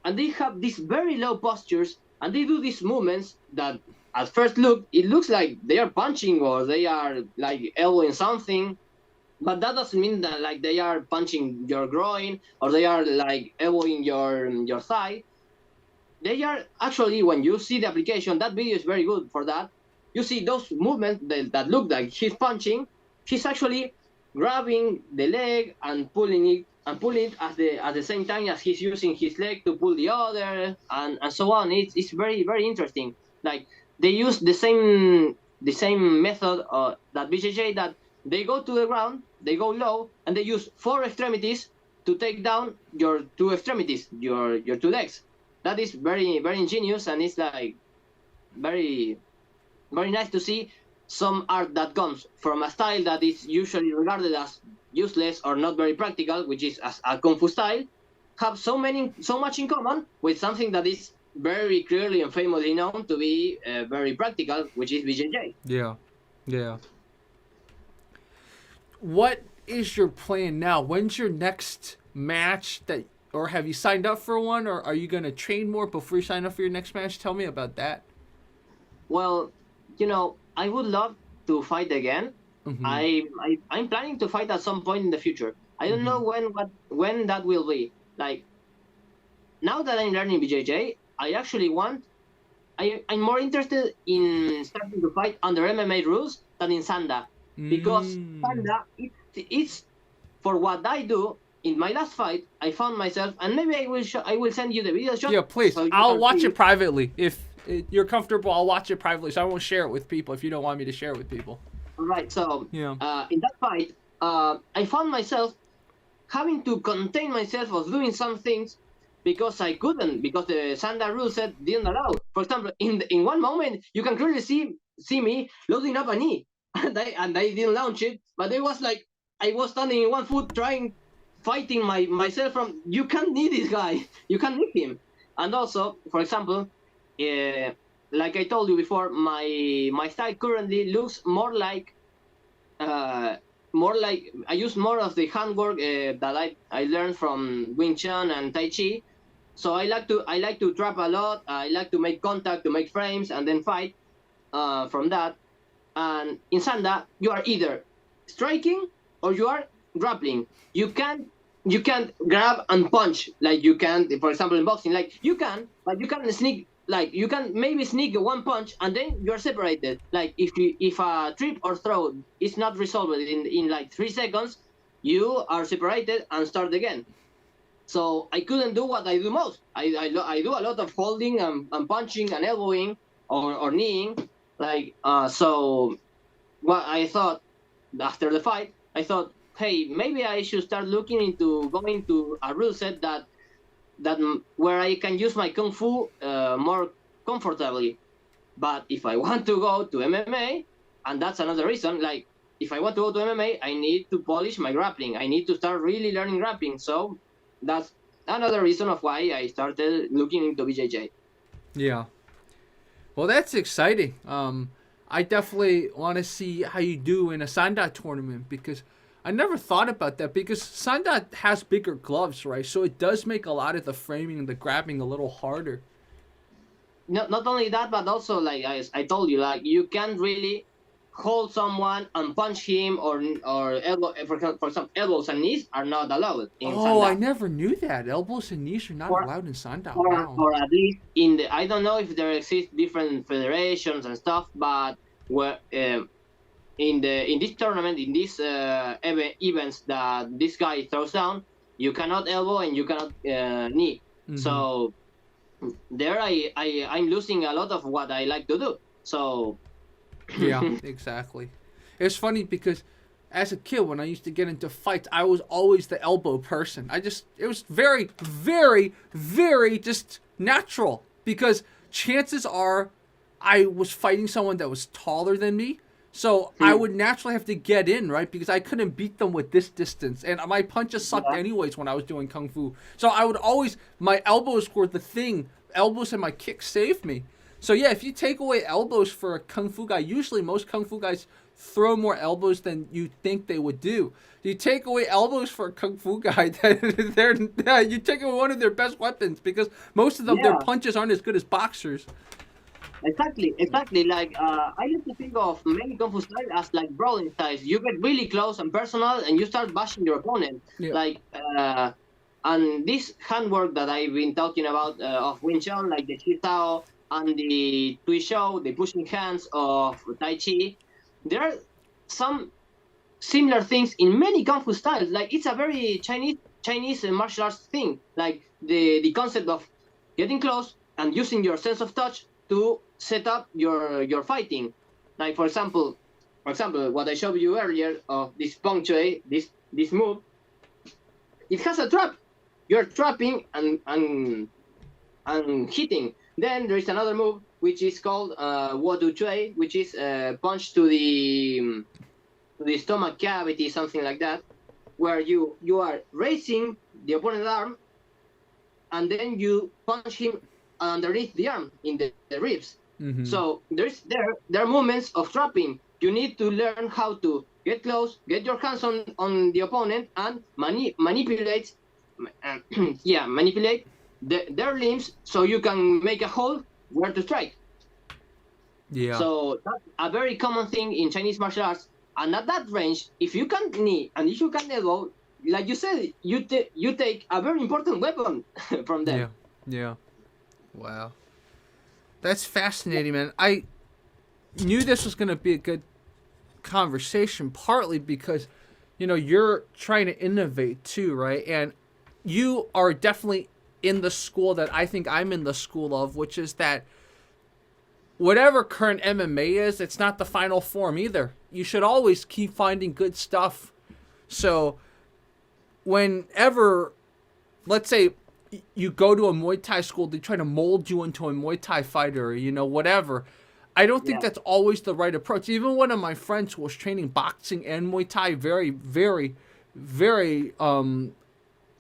and they have these very low postures, and they do these movements that at first look it looks like they are punching or they are like elbowing something, but that doesn't mean that like they are punching your groin or they are like elbowing your thigh. They are actually, when you see the application, that video is very good for that. You see those movements that look like he's punching, he's actually grabbing the leg and pulling it at the same time as he's using his leg to pull the other, and so on. It's very, very interesting. Like they use the same method that BJJ, that they go to the ground, they go low, and they use 4 extremities to take down your 2 extremities, your 2 legs. That is very, very ingenious, and it's like very, very nice to see some art that comes from a style that is usually regarded as useless or not very practical, which is as a kung fu style, have so much in common with something that is very clearly and famously known to be very practical, which is BJJ. Yeah. Yeah. What is your plan now? When's your next match that, or have you signed up for one, or are you going to train more before you sign up for your next match? Tell me about that. Well, I would love to fight again. Mm-hmm. I'm planning to fight at some point in the future. I don't know when that will be. Like, now that I'm learning BJJ, I'm more interested in starting to fight under MMA rules than in Sanda, because Sanda, it's for what I do. In my last fight, I found myself, and maybe I will send you the video shot. Yeah, please. So I'll watch it privately. If you're comfortable, I'll watch it privately. So I won't share it with people if you don't want me to share it with people. Right. So Yeah. in that fight, I found myself having to contain myself of doing some things because I couldn't, because the Sanda rule set didn't allow. For example, in one moment, you can clearly see me loading up a knee, and I didn't launch it, but it was like I was standing in one foot fighting myself from, you can't knee this guy, you can't knee him. And also, for example, like I told you before, my style currently looks more like I use more of the handwork that I learned from Wing Chun and Tai Chi. So I like to trap a lot. I like to make contact, to make frames, and then fight from that. And in Sanda, you are either striking or you are grappling. You can't grab and punch like you can, for example, in boxing. Like you can, but you can sneak. Like you can maybe sneak one punch and then you're separated. Like if a trip or throw is not resolved in like 3 seconds, you are separated and start again. So I couldn't do what I do most. I do a lot of holding and punching and elbowing or kneeing. Like so, what I thought after the fight, I thought, hey, maybe I should start looking into going to a rule set that where I can use my kung fu more comfortably. But if I want to go to MMA, and that's another reason, like if I want to go to MMA, I need to polish my grappling. I need to start really learning grappling. So that's another reason of why I started looking into BJJ. Yeah. Well, that's exciting. I definitely want to see how you do in a Sanda tournament, because I never thought about that, because Sanda has bigger gloves, right? So it does make a lot of the framing and the grabbing a little harder. Not only that, but also, like I told you, like you can't really hold someone and punch him or elbow. For example, elbows and knees are not allowed in Oh, Sanda. I never knew that. Elbows and knees are not allowed in Sanda. Wow. Or at least I don't know if there exist different federations and stuff, but where in this tournament, in these events that this guy throws down, you cannot elbow and you cannot knee. Mm-hmm. So there I'm losing a lot of what I like to do. So yeah, exactly. It's funny because as a kid, when I used to get into fights, I was always the elbow person. It was very, very, very just natural, because chances are I was fighting someone that was taller than me. So I would naturally have to get in, right? Because I couldn't beat them with this distance. And my punches sucked anyways when I was doing Kung Fu. So I would always, my elbows were the thing. Elbows and my kicks saved me. So yeah, if you take away elbows for a kung fu guy, usually most kung fu guys throw more elbows than you think they would do. You take away elbows for a kung fu guy, you take away one of their best weapons because most of them their Yeah, punches aren't as good as boxers. exactly. Like I used to think of many kung fu styles as like brawling styles. You get really close and personal, and you start bashing your opponent. Yeah. Like and this handwork that I've been talking about of Wing Chun, like the Shoutout and the Tui Shou, the pushing hands of Tai Chi, there are some similar things in many kung fu styles. Like it's a very Chinese martial arts thing. Like the concept of getting close and using your sense of touch to set up your fighting. Like for example, what I showed you earlier of this Pong Chui, this move, it has a trap. You're trapping and hitting. Then there is another move which is called Wo Du Chui, which is punch to the stomach cavity, something like that, where you are raising the opponent's arm and then you punch him underneath the arm in the ribs. Mm-hmm. So there are movements of trapping. You need to learn how to get close, get your hands on the opponent, and manipulate their limbs so you can make a hole where to strike. Yeah. So that's a very common thing in Chinese martial arts. And at that range, if you can knee and if you can elbow, like you said, you take a very important weapon from them. Yeah. Wow. That's fascinating, man. I knew this was going to be a good conversation, partly because, you're trying to innovate too, right? And you are definitely in the school that I think I'm in the school of, which is that whatever current MMA is, it's not the final form either. You should always keep finding good stuff. So whenever, let's say, you go to a Muay Thai school, they try to mold you into a Muay Thai fighter, whatever. I don't think that's always the right approach. Even one of my friends who was training boxing and Muay Thai very, very, very,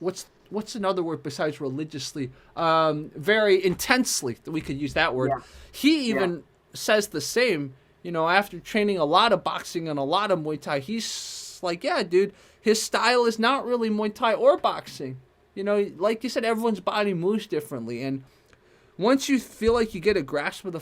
what's another word besides religiously? Very intensely, we could use that word. Yeah. He even says the same, after training a lot of boxing and a lot of Muay Thai, he's like, yeah, dude, his style is not really Muay Thai or boxing. Like you said, everyone's body moves differently. And once you feel like you get a grasp of the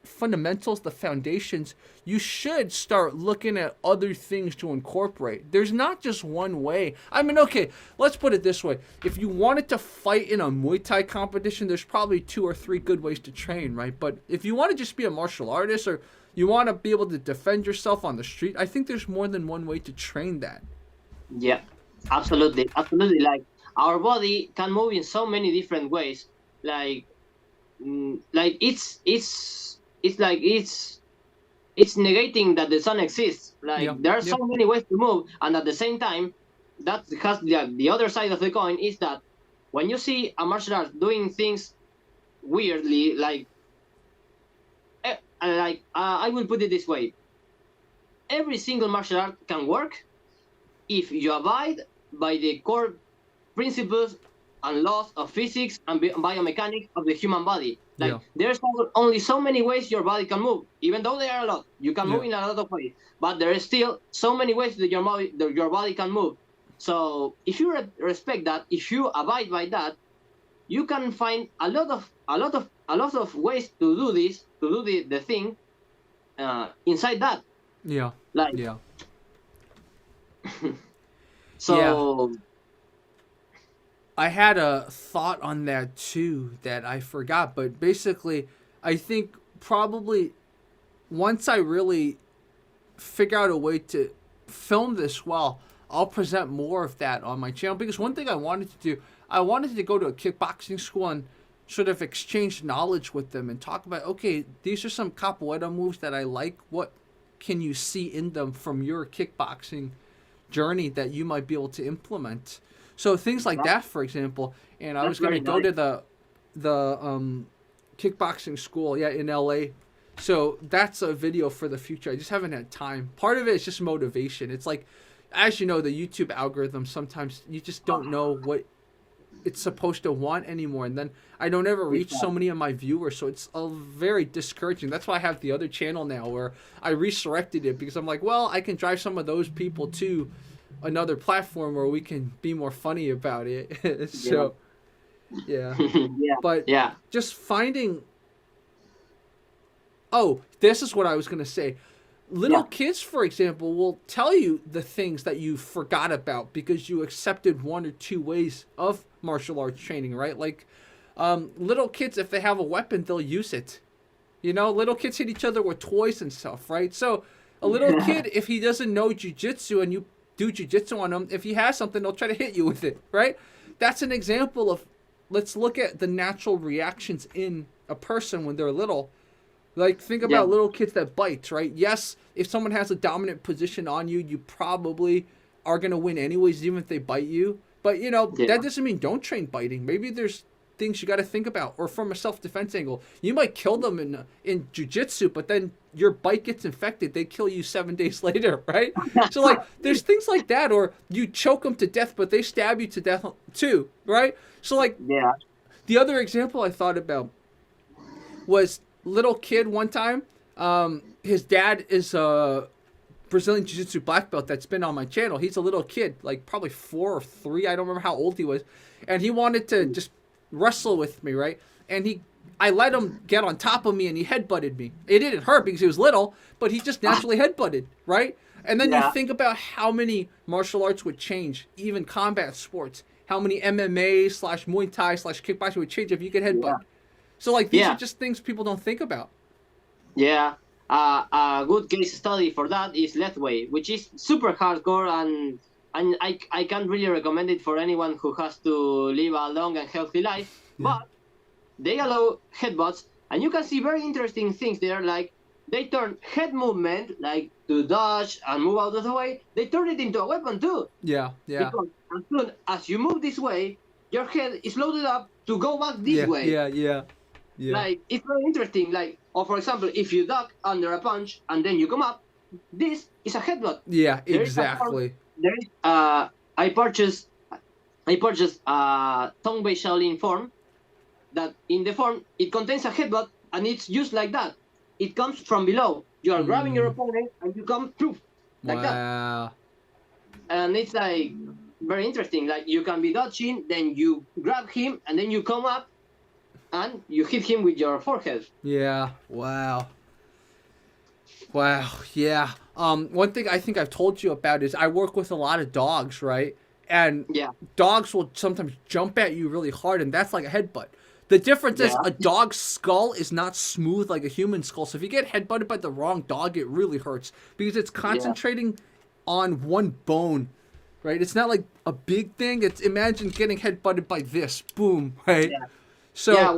fundamentals, the foundations, you should start looking at other things to incorporate. There's not just one way. I mean, okay, let's put it this way. If you wanted to fight in a Muay Thai competition, there's probably 2 or 3 good ways to train, right? But if you want to just be a martial artist or you want to be able to defend yourself on the street, I think there's more than one way to train that. Yeah, absolutely. Like our body can move in so many different ways. Like it's negating that the sun exists. Like there are so many ways to move, and at the same time, that has the other side of the coin is that when you see a martial art doing things weirdly, I will put it this way: every single martial art can work if you abide by the core principles and laws of physics and biomechanics of the human body. There's only so many ways your body can move, even though there are a lot. You can move in a lot of ways, but there is still so many ways that your body can move. So if you respect that, if you abide by that, you can find a lot of ways to do this, to do the thing inside that. So. I had a thought on that too that I forgot, but basically, I think probably once I really figure out a way to film this well, I'll present more of that on my channel. Because one thing I wanted to do, I wanted to go to a kickboxing school and sort of exchange knowledge with them and talk about, okay, these are some capoeira moves that I like. What can you see in them from your kickboxing journey that you might be able to implement? So things like that, for example, and I was going to go to the kickboxing school, in LA. So that's a video for the future. I just haven't had time. Part of it is just motivation. It's like, as you know, the YouTube algorithm, sometimes you just don't know what it's supposed to want anymore. And then I don't ever reach so many of my viewers, so it's very discouraging. That's why I have the other channel now where I resurrected it, because I'm like, well, I can drive some of those people to another platform where we can be more funny about it. So yeah. But just finding, oh, this is what I was going to say. Little kids, for example, will tell you the things that you forgot about because you accepted one or two ways of martial arts training, right? Like little kids, if they have a weapon, they'll use it. You know, little kids hit each other with toys and stuff, right? So a little kid, if he doesn't know jiu-jitsu and you do jiu-jitsu on him, if he has something, they'll try to hit you with it, right? That's an example of, let's look at the natural reactions in a person when they're little. Like, think about little kids that bite, right? Yes, if someone has a dominant position on you, you probably are going to win anyways, even if they bite you. But, you know, that doesn't mean don't train biting. Maybe there's things you got to think about. Or from a self-defense angle, you might kill them in jiu-jitsu, but then your bite gets infected. They kill you 7 days later, right? So, like, there's things like that. Or you choke them to death, but they stab you to death too, right? So, like, the other example I thought about was little kid one time. His dad is a Brazilian Jiu-Jitsu black belt that's been on my channel. He's a little kid, like probably 4 or 3. I don't remember how old he was. And he wanted to just wrestle with me, right? And I let him get on top of me and he headbutted me. It didn't hurt because he was little, but he just naturally headbutted, right? And then you think about how many martial arts would change, even combat sports. How many MMA / Muay Thai / kickboxing would change if you could headbutt. So, like, these are just things people don't think about. Yeah. A good case study for that is Lethway, which is super hardcore, and I can't really recommend it for anyone who has to live a long and healthy life. But they allow headbutts, and you can see very interesting things there, like they turn head movement, like to dodge and move out of the way, they turn it into a weapon too. Yeah. Because as soon as you move this way, your head is loaded up to go back this way. Yeah. Like, it's very interesting. Like, or for example, if you duck under a punch and then you come up, this is a headbutt. Yeah, exactly. I purchased a Tongbei Shaolin form that in the form it contains a headbutt and it's used like that. It comes from below. You are grabbing your opponent and you come through like that. And it's like very interesting. Like, you can be dodging, then you grab him and then you come up and you hit him with your forehead. Yeah. Wow. Yeah. One thing I think I've told you about is I work with a lot of dogs, right? And dogs will sometimes jump at you really hard, and that's like a headbutt. The difference is a dog's skull is not smooth like a human skull. So if you get headbutted by the wrong dog, it really hurts because it's concentrating on one bone, right? It's not like a big thing. It's, imagine getting headbutted by this, boom, right? So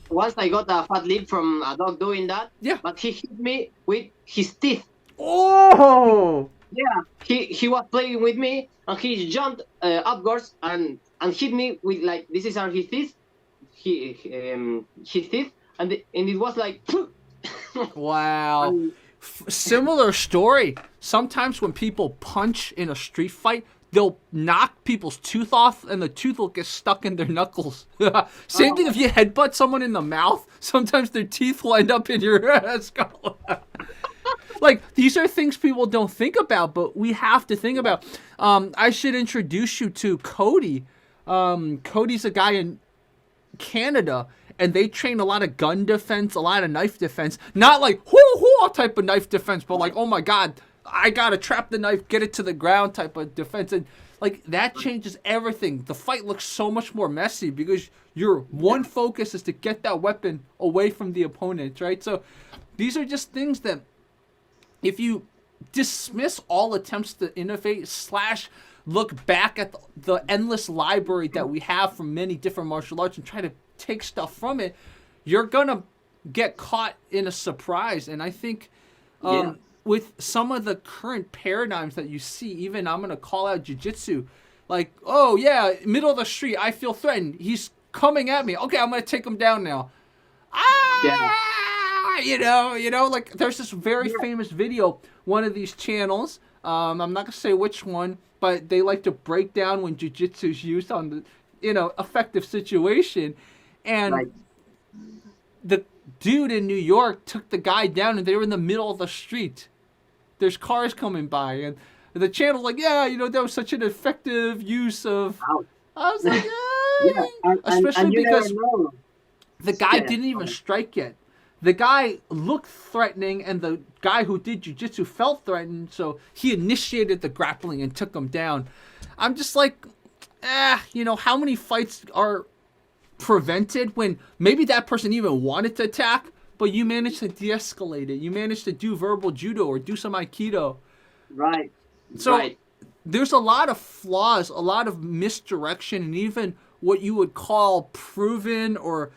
once I got a fat lip from a dog doing that. But he hit me with his teeth. Oh. Yeah. He was playing with me and he jumped upwards and hit me with, like, this is his teeth. His teeth, and it was like. Wow. Similar story. Sometimes when people punch in a street fight, they'll knock people's tooth off and the tooth will get stuck in their knuckles. Same thing if you headbutt someone in the mouth, sometimes their teeth will end up in your skull. Like, these are things people don't think about, but we have to think about. I should introduce you to Cody. Cody's a guy in Canada, and they train a lot of gun defense, a lot of knife defense. Not like, hoo-hoo type of knife defense, but like, oh my God, I gotta trap the knife, get it to the ground type of defense. And like, that changes everything. The fight looks so much more messy because your one focus is to get that weapon away from the opponent, right? So these are just things that if you dismiss all attempts to innovate / look back at the endless library that we have from many different martial arts and try to take stuff from it, you're gonna get caught in a surprise. And I think with some of the current paradigms that you see, even I'm going to call out jiu-jitsu, like, oh yeah, middle of the street, I feel threatened. He's coming at me. Okay, I'm going to take him down now. You know, like there's this very famous video, one of these channels, I'm not going to say which one, but they like to break down when jiu-jitsu is used on effective situation. And Right. the dude in New York took the guy down, and they were in the middle of the street. There's cars coming by, and the channel's like, yeah, that was such an effective use of. Ouch. I was like, Yeah, especially and you never because know. the guy Yeah. didn't even strike yet. The guy looked threatening, and the guy who did jujitsu felt threatened, so he initiated the grappling and took him down. I'm just like, how many fights are prevented when maybe that person even wanted to attack, but you managed to de-escalate it. You managed to do verbal judo or do some aikido. Right. So Right. there's a lot of flaws, a lot of misdirection, and even what you would call proven or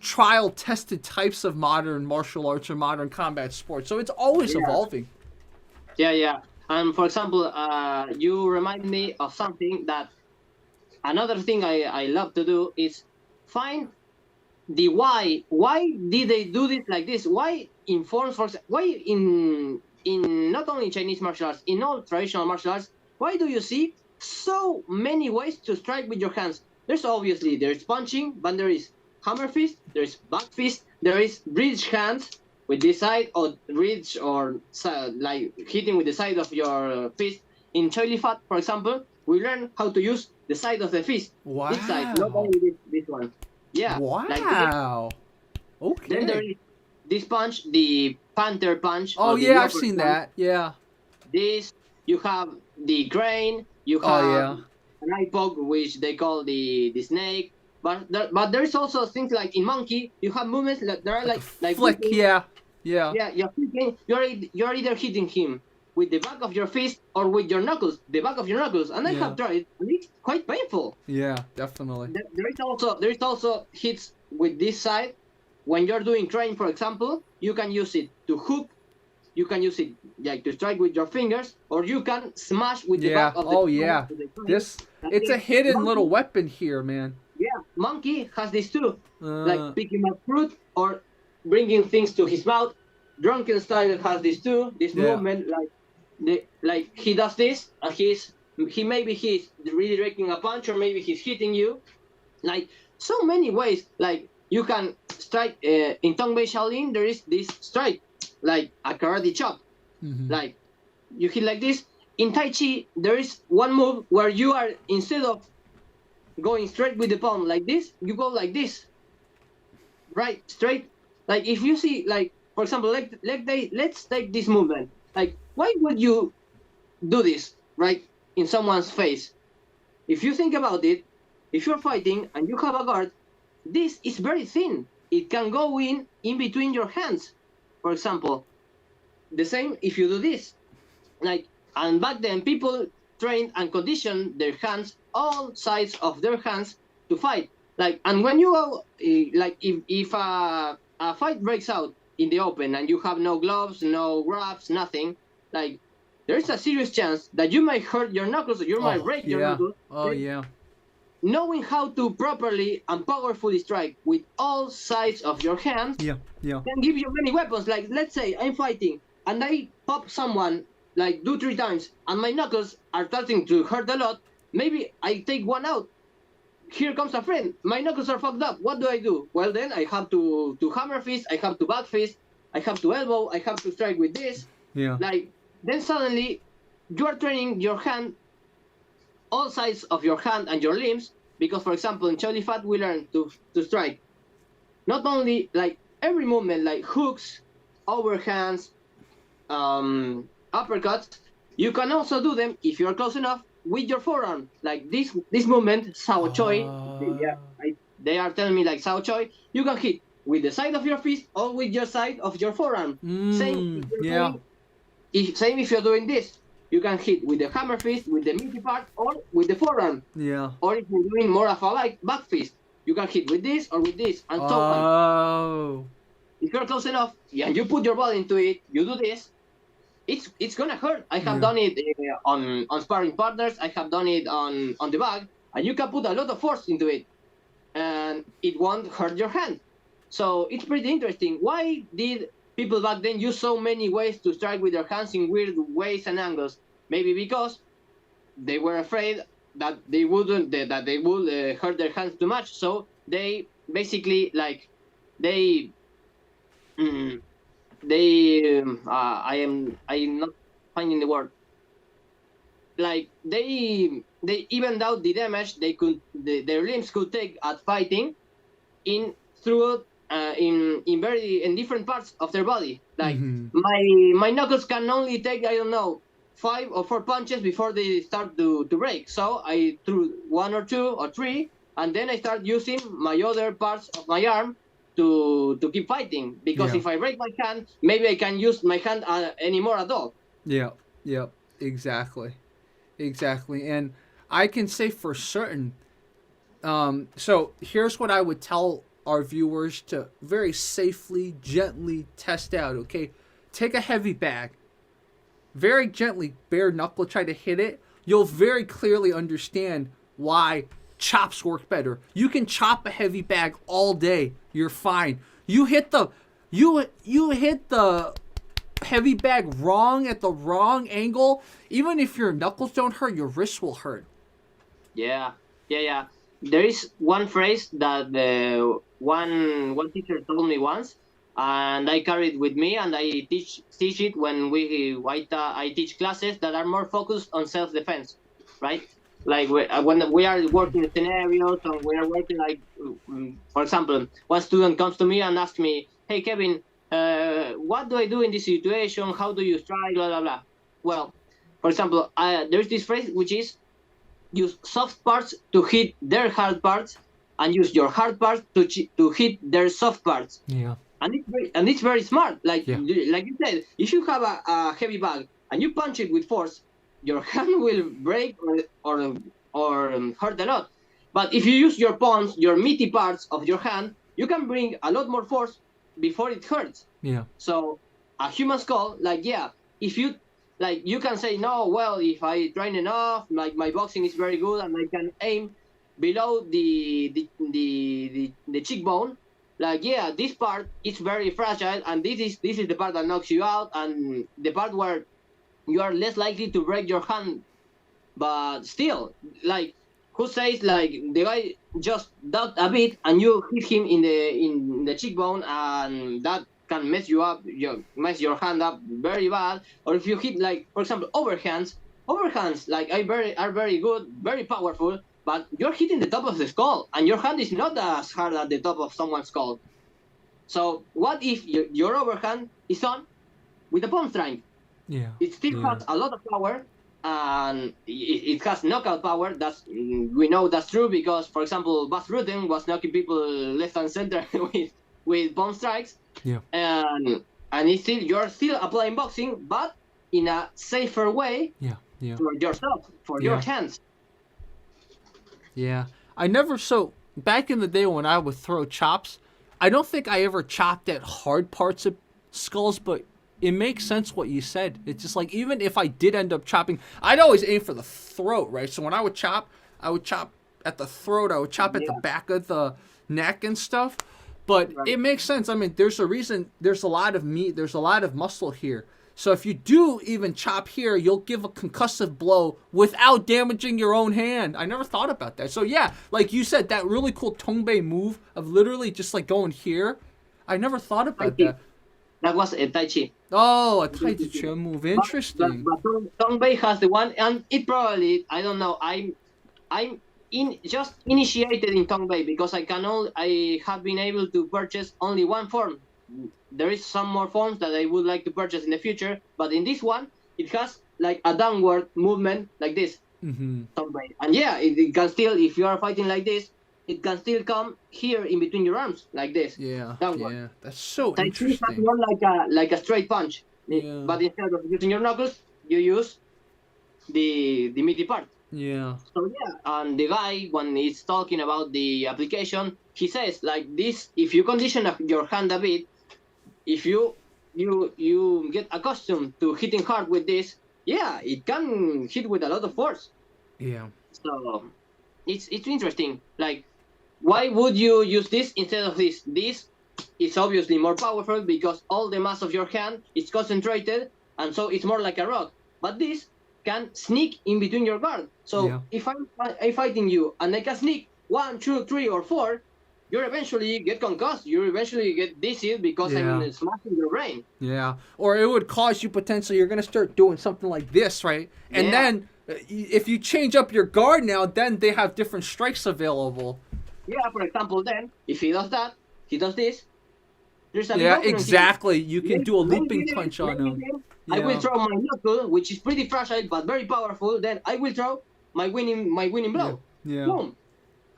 trial-tested types of modern martial arts or modern combat sports. So it's always Yeah. evolving. Yeah. Yeah. And for example, you remind me of something that another thing I love to do is find the why. Why did they do this like this? Why in forms for why in not only Chinese martial arts, in all traditional martial arts, why do you see so many ways to strike with your hands? There's punching, but there is hammer fist, there's back fist, there is bridge hands with this side, or bridge or like hitting with the side of your fist. In Choi Li Fat, for example, we learn how to use the side of the fist. Wow. This side, not only this one. Yeah. Like this. Wow. Then there Okay. is this punch, the panther punch. Oh or the yeah, I've leopard seen punch. that. Yeah. This, you have the crane, you Oh, have yeah. an eye poke, which they call the snake. But there's also things like in monkey, you have movements that there are like Flick. whipping. Yeah. Yeah. Yeah, you're either hitting him with the back of your fist or with your knuckles, the back of your knuckles. And I Yeah. have tried, and it's quite painful. Yeah. Definitely. There is also hits with this side. When you're doing crane, for example, you can use it to hook. You can use it like to strike with your fingers, or you can smash with the Yeah. back of the. Oh yeah. of the crane. This. And It's a then hidden monkey- little weapon here, man. Yeah, monkey has this too, like Uh, picking up fruit or bringing things to his mouth. Drunken style has this too. This Yeah. movement, like he does this, and he's redirecting a punch, or maybe he's hitting you. Like so many ways. Like you can strike in Tongbei Shaolin. There is this strike, like a karate chop. mhm. Like you hit like this. In Tai Chi, there is one move where you are, instead of going straight with the palm like this, you go like this. Right, straight. Like if you see, like for example, let's take this movement. Like why would you do this right in someone's face? If you think about it, if you're fighting and you have a guard, this is very thin. It can go in between your hands. For example, the same if you do this. Like, and back then people trained and conditioned their hands, all sides of their hands, to fight. Like, and when you go, like if a fight breaks out in the open and you have no gloves, no wraps, nothing, like there's a serious chance that you might hurt your knuckles, or you might break your yeah. knuckles. Oh yeah. Knowing how to properly and powerfully strike with all sides of your hands Yeah. Yeah. can give you many weapons. Like, let's say I'm fighting and I pop someone like 2-3 times and my knuckles are starting to hurt a lot. Maybe I take one out. Here comes a friend. My knuckles are fucked up. What do I do? Well, then I have to hammer fist. I have to back fist. I have to elbow. I have to strike with this. Yeah. Like, then suddenly you are training your hand, all sides of your hand and your limbs, because for example in Choi Li Fat we learn to strike not only like every movement, like hooks, overhands, uppercuts. You can also do them if you're close enough with your forearm, like this movement Sao Choi. They are telling me like Sao Choi, you can hit with the side of your fist or with your side of your forearm. Same if you're yeah. same if you're doing this. You can hit with the hammer fist, with the meaty part, or with the forearm. Yeah. Or if you're doing more of a like back fist, you can hit with this or with this, and so on. Oh. If you're close enough and you put your body into it, you do this, it's gonna hurt. I have done it on sparring partners. I have done it on the bag, and you can put a lot of force into it, and it won't hurt your hand. So it's pretty interesting. Why did people back then use so many ways to strike with their hands in weird ways and angles? Maybe because they were afraid that they wouldn't that they would hurt their hands too much. So they basically like they mm, I'm not finding the word. Like they evened out the damage their limbs could take at fighting in through in different parts of their body. Like my knuckles can only take, I don't know, 5 or 4 punches before they start to break. So I threw 1 or 2 or 3, and then I start using my other parts of my arm to keep fighting. Because if I break my hand, maybe I can use my hand anymore at all. Yeah. Yep. Exactly. And I can say for certain. So here's what I would tell our viewers to very safely, gently test out. Okay, take a heavy bag, very gently, bare knuckle, try to hit it. You'll very clearly understand why chops work better. You can chop a heavy bag all day. You're fine. You hit the heavy bag wrong at the wrong angle. Even if your knuckles don't hurt, your wrists will hurt. Yeah. There is one phrase that one teacher told me once, and I carry it with me, and I teach it when I teach classes that are more focused on self-defense, right? Like when we are working scenarios and we are working like, for example, one student comes to me and asks me, "Hey Kevin, what do I do in this situation? How do you strike? Blah blah blah." Well, for example, there's this phrase which is use soft parts to hit their hard parts, and use your hard parts to hit their soft parts. Yeah. And it's very smart. Like like you said, if you have a heavy bag and you punch it with force, your hand will break or hurt a lot. But if you use your palms, your meaty parts of your hand, you can bring a lot more force before it hurts. Yeah. So a human skull, like if you like, you can say, no, well, if I train enough, like my boxing is very good and I can aim below the cheekbone, like this part is very fragile, and this is the part that knocks you out, and the part where you are less likely to break your hand. But still, like, who says like the guy just ducked a bit and you hit him in the cheekbone, and that can mess you up, mess your hand up very bad. Or if you hit, like, for example, overhands like are very good, very powerful, but you're hitting the top of the skull and your hand is not as hard at the top of someone's skull. So what if your overhand is on with a palm strike? It still has a lot of power, and it has knockout power. We know that's true because, for example, Bas Rutten was knocking people left and center with palm strikes. And you're still applying boxing, but in a safer way. For yourself, for your hands. So back in the day when I would throw chops, I don't think I ever chopped at hard parts of skulls, but it makes sense what you said. It's just like, even if I did end up chopping, I'd always aim for the throat, right? So when I would chop at the throat, I would chop at the back of the neck and stuff. But it makes sense. I mean, there's a reason. There's a lot of meat. There's a lot of muscle here. So if you do even chop here, you'll give a concussive blow without damaging your own hand. I never thought about that. So yeah, like you said, that really cool Tongbei move of literally just like going here. I never thought about that. That was a Tai Chi. Oh, a Tai Chi move. Interesting. But Tongbei has the one, and it probably, I don't know. I'm just initiated in Tongbei because I have been able to purchase only one form. There is some more forms that I would like to purchase in the future, but in this one, it has like a downward movement like this. Tongbei. And it can still, if you are fighting like this, it can still come here in between your arms like this. Downward. Yeah, that's so Tai Chi interesting. has more like a straight punch, but instead of using your knuckles, you use the meaty part. So and the guy, when he's talking about the application, he says like this: if you condition your hand a bit, if you get accustomed to hitting hard with this, it can hit with a lot of force. So it's interesting. Like, why would you use this instead of this? This is obviously more powerful because all the mass of your hand is concentrated, and so it's more like a rock. But this can sneak in between your guard. So if I'm fighting you and I can sneak 1, 2, 3, or 4, you eventually get concussed. You eventually get dizzy because I'm smashing your brain. Yeah, or it would cause you potentially, you're going to start doing something like this, right? And then if you change up your guard now, then they have different strikes available. Yeah, for example, then if he does that, he does this. There's a yeah, exactly. You can do a looping punch on him. I will throw my knuckle, which is pretty fragile but very powerful. Then I will throw my winning blow. Yeah. Boom.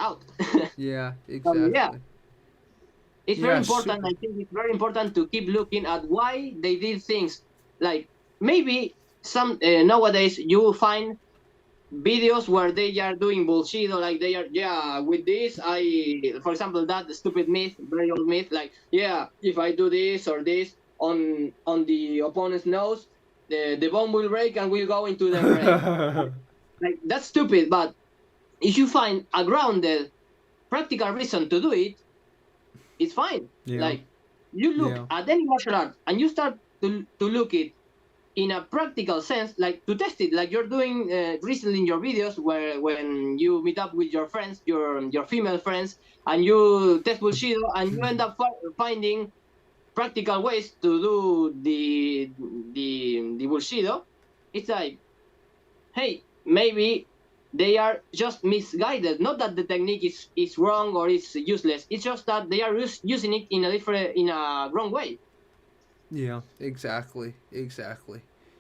Out. Yeah, exactly. It's very important. I think it's very important to keep looking at why they did things. Like maybe some nowadays you will find videos where they are doing bullshit, or like they are with this for example, that stupid myth, very old myth, like if I do this or this on the opponent's nose, the bone will break and will go into the brain. Like that's stupid, but if you find a grounded practical reason to do it, it's fine. Like you look at any martial art and you start to look it in a practical sense, like to test it, like you're doing recently in your videos, where when you meet up with your friends, your female friends, and you test Bushido, and you end up finding practical ways to do the Bushido. It's like, hey, maybe they are just misguided. Not that the technique is wrong or is useless. It's just that they are using it in a wrong way. Yeah, exactly.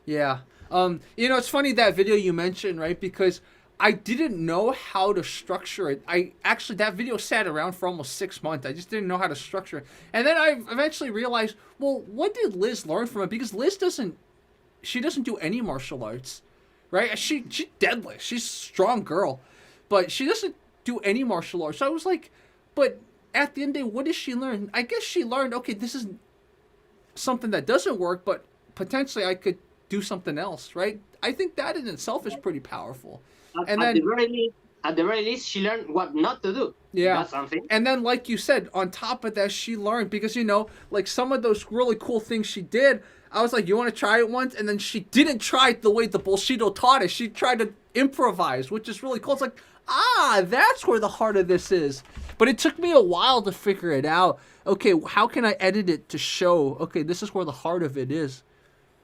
Yeah. It's funny that video you mentioned, right? Because I didn't know how to structure it. That video sat around for almost 6 months. I just didn't know how to structure it. And then I eventually realized, well, what did Liz learn from it? Because Liz doesn't do any martial arts, right? She deadlifts. She's a strong girl, but she doesn't do any martial arts. So I was like, but at the end of the day, what did she learn? I guess she learned, okay, this is something that doesn't work, but potentially I could do something else, right? I think that in itself is pretty powerful. At the very least, she learned what not to do. Yeah. That's something. And then, like you said, on top of that, she learned, because, like some of those really cool things she did, I was like, you want to try it once? And then she didn't try it the way the Bushido taught us. She tried to improvise, which is really cool. It's like, that's where the heart of this is. But it took me a while to figure it out. Okay, how can I edit it to show, okay, this is where the heart of it is?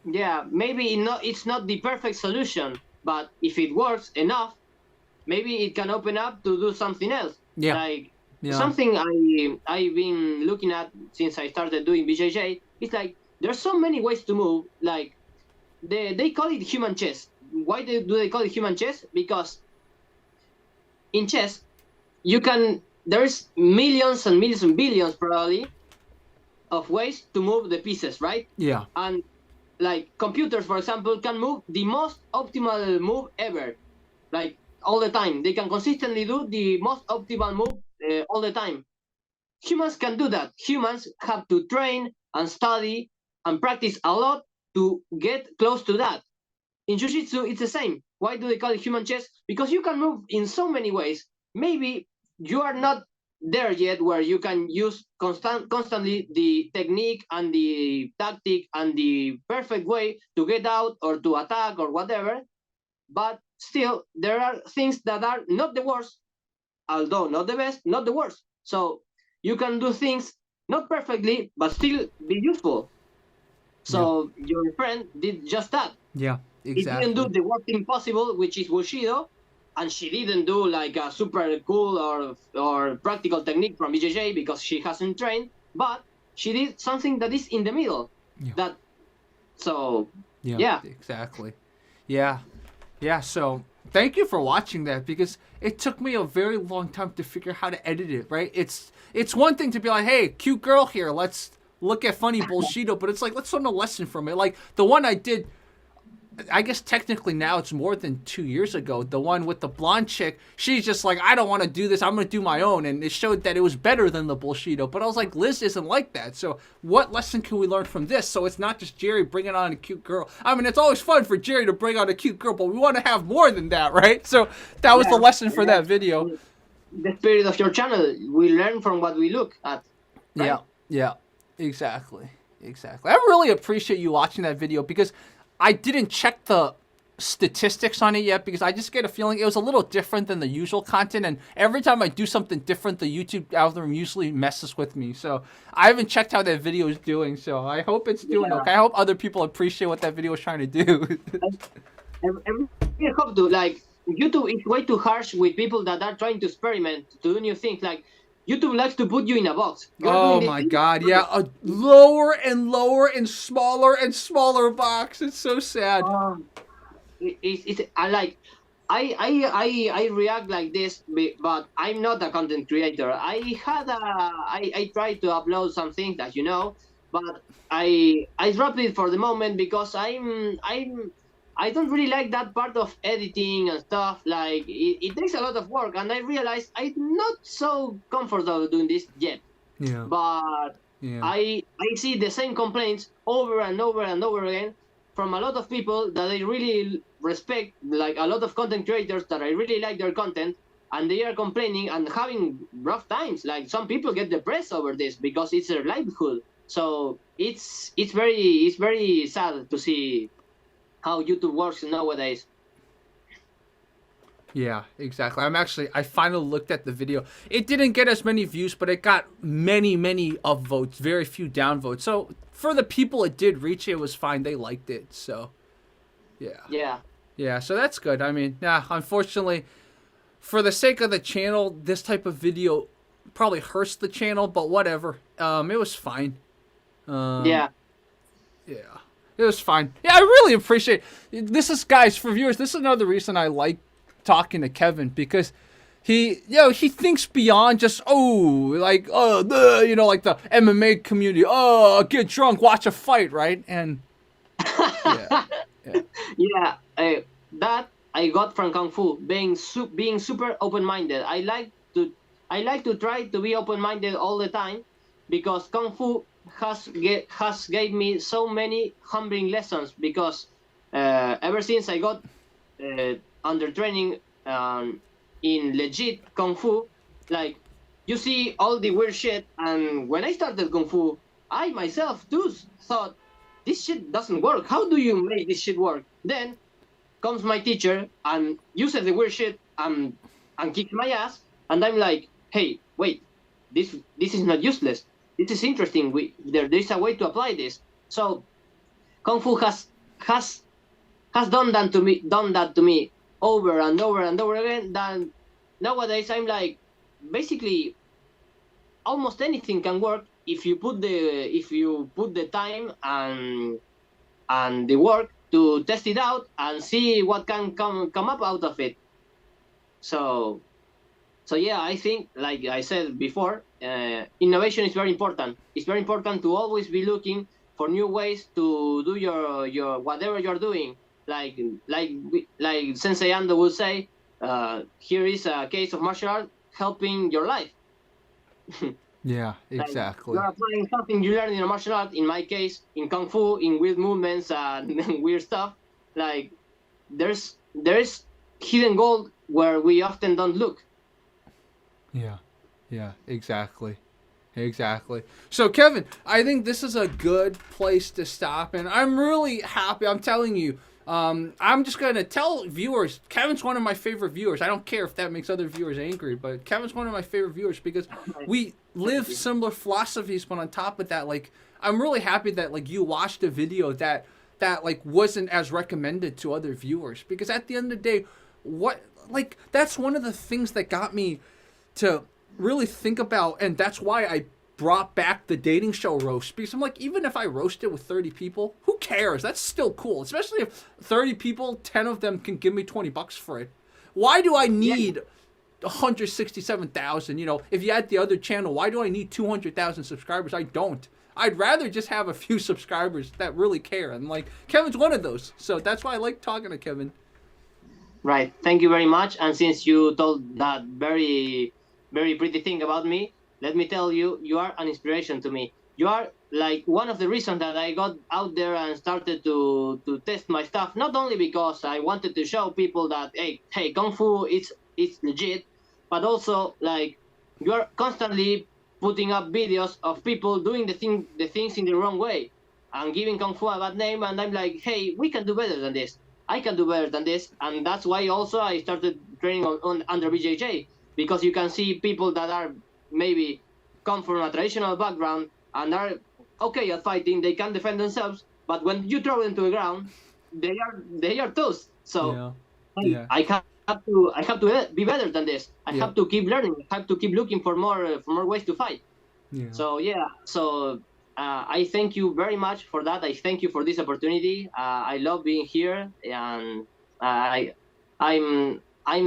Yeah, maybe it's not the perfect solution, but if it works enough, maybe it can open up to do something else. Something I've been looking at since I started doing BJJ. It's like there's so many ways to move. Like they call it human chess. Why do they call it human chess? Because in chess, there's millions and millions and billions probably of ways to move the pieces, right? Yeah. And like computers, for example, can move the most optimal move ever, like all the time. They can consistently do the most optimal move all the time. Humans can do that. Humans have to train and study and practice a lot to get close to that. In Jiu-Jitsu, it's the same. Why do they call it human chess? Because you can move in so many ways. Maybe you are not there yet where you can use constantly the technique and the tactic and the perfect way to get out or to attack or whatever. But still, there are things that are not the worst, although not the best, not the worst. So you can do things not perfectly, but still be useful. So your friend did just that. Yeah, exactly. He didn't do the worst thing possible, which is Bushido, and she didn't do like a super cool or practical technique from BJJ because she hasn't trained, but she did something that is in the middle. Yeah. Exactly. Yeah, so thank you for watching that, because it took me a very long time to figure out how to edit it, right? It's one thing to be like, hey, cute girl here, let's look at funny Bushido, but it's like, let's learn a lesson from it. Like the one I did, I guess technically now it's more than 2 years ago, the one with the blonde chick, she's just like, I don't want to do this, I'm going to do my own, and it showed that it was better than the Bushido. But I was like, Liz isn't like that, so what lesson can we learn from this? So it's not just Jerry bringing on a cute girl. I mean, it's always fun for Jerry to bring on a cute girl, but we want to have more than that, right? So that was the lesson for that video. The spirit of your channel, we learn from what we look at. Right? Yeah, exactly. I really appreciate you watching that video, because I didn't check the statistics on it yet because I just get a feeling it was a little different than the usual content, and every time I do something different, the YouTube algorithm usually messes with me. So I haven't checked how that video is doing. So I hope it's doing okay. I hope other people appreciate what that video was trying to do. I hope to, like, YouTube is way too harsh with people that are trying to experiment, to do new things. Like, YouTube likes to put you in a box. Oh my God, yeah, a lower and lower and smaller box. It's so sad. I like, I react like this, but I'm not a content creator. I tried to upload some things that but I dropped it for the moment because I don't really like that part of editing and stuff. Like, it takes a lot of work, and I realized I'm not so comfortable doing this yet. Yeah. But yeah. I see the same complaints over and over and over again from a lot of people that I really respect, like a lot of content creators that I really like their content, and they are complaining and having rough times. Like, some people get depressed over this because it's their livelihood. So it's very sad to see how YouTube works nowadays. Yeah, exactly. I finally looked at the video. It didn't get as many views, but it got many upvotes, very few downvotes. So for the people it did reach, it was fine. They liked it. So yeah. Yeah, so that's good. I mean, unfortunately, for the sake of the channel, this type of video probably hurts the channel, but whatever. It was fine. Yeah. It was fine. Yeah, I really appreciate it. This is, guys, for viewers, this is another reason I like talking to Kevin, because he thinks beyond just, like the MMA community. Get drunk, watch a fight, right? And that I got from Kung Fu, being super open-minded. I like to try to be open-minded all the time, because Kung Fu has gave me so many humbling lessons, because ever since I got under training in legit Kung Fu, like, you see all the weird shit, and when I started Kung Fu, I myself too thought, this shit doesn't work. How do you make this shit work? Then comes my teacher and uses the weird shit and kicks my ass, and I'm like, hey, wait, this is not useless. This is interesting. There's a way to apply this. So Kung Fu has done that to me over and over and over again. Then nowadays I'm like, basically almost anything can work if you put the time and the work to test it out and see what can come up out of it. So yeah, I think, like I said before, innovation is very important. It's very important to always be looking for new ways to do your whatever you're doing. Like Sensei Ando would say, here is a case of martial art helping your life. Yeah, exactly. You're applying something you learned in a martial art. In my case, in Kung Fu, in weird movements and weird stuff. Like, there's hidden gold where we often don't look. Yeah, exactly. So, Kevin, I think this is a good place to stop, and I'm really happy. I'm telling you, I'm just going to tell viewers, Kevin's one of my favorite viewers. I don't care if that makes other viewers angry, but Kevin's one of my favorite viewers because we live similar philosophies, but on top of that, like, I'm really happy that, like, you watched a video that like, wasn't as recommended to other viewers, because at the end of the day, that's one of the things that got me to really think about, and that's why I brought back the dating show roast, because I'm like, even if I roasted with 30 people, who cares? That's still cool, especially if 30 people, 10 of them can give me $20 for it. Why do I need 167,000? If you add the other channel, why do I need 200,000 subscribers? I don't. I'd rather just have a few subscribers that really care, and, like, Kevin's one of those. So that's why I like talking to Kevin. Right. Thank you very much. And since you told that very, very pretty thing about me, let me tell you, you are an inspiration to me. You are, like, one of the reasons that I got out there and started to test my stuff. Not only because I wanted to show people that, hey, Kung Fu, it's legit, but also, like, you are constantly putting up videos of people doing the things in the wrong way and giving Kung Fu a bad name. And I'm like, hey, we can do better than this. I can do better than this, and that's why also I started training on under BJJ, because you can see people that are maybe come from a traditional background and are okay at fighting, they can defend themselves, but when you throw them to the ground, they are toast. So Yeah. I have to be better than this. I Yeah. have to keep learning. I have to keep looking for more ways to fight. Yeah. So I thank you very much for that. I thank you for this opportunity. I love being here, and I'm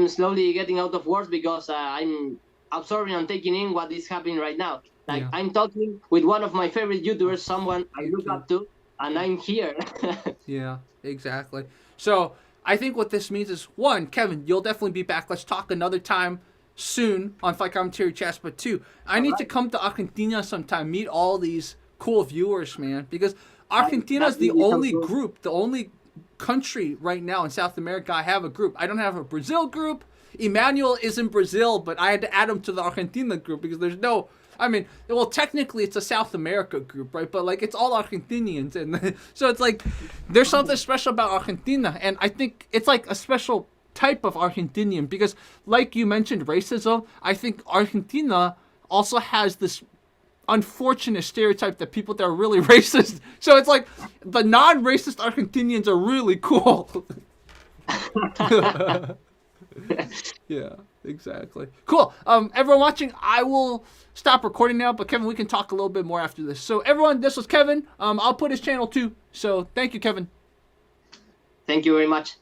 slowly getting out of words because I'm absorbing and taking in what is happening right now. Like, Yeah. I'm talking with one of my favorite YouTubers, someone I Thank look you. up to, and I'm here. Yeah, exactly. So I think what this means is, one, Kevin, you'll definitely be back. Let's talk another time soon on Fight Commentary Chats. But two, I need to come to Argentina sometime, meet all these cool viewers, man, because Argentina is That the really sounds only good. group, the only country right now in South America I have a group. I don't have a Brazil group. Emmanuel is in Brazil, but I had to add him to the Argentina group because there's no. I mean, well, technically it's a South America group, right? But like it's all Argentinians, and so it's like there's something special about Argentina, and I think it's like a special type of Argentinian because, like you mentioned, racism. I think Argentina also has this unfortunate stereotype that people that are really racist. So it's like the non-racist Argentinians are really cool. Yeah, exactly. Cool. Everyone watching, I will stop recording now, but Kevin, we can talk a little bit more after this. So everyone, this was Kevin. I'll put his channel too. So thank you, Kevin. Thank you very much.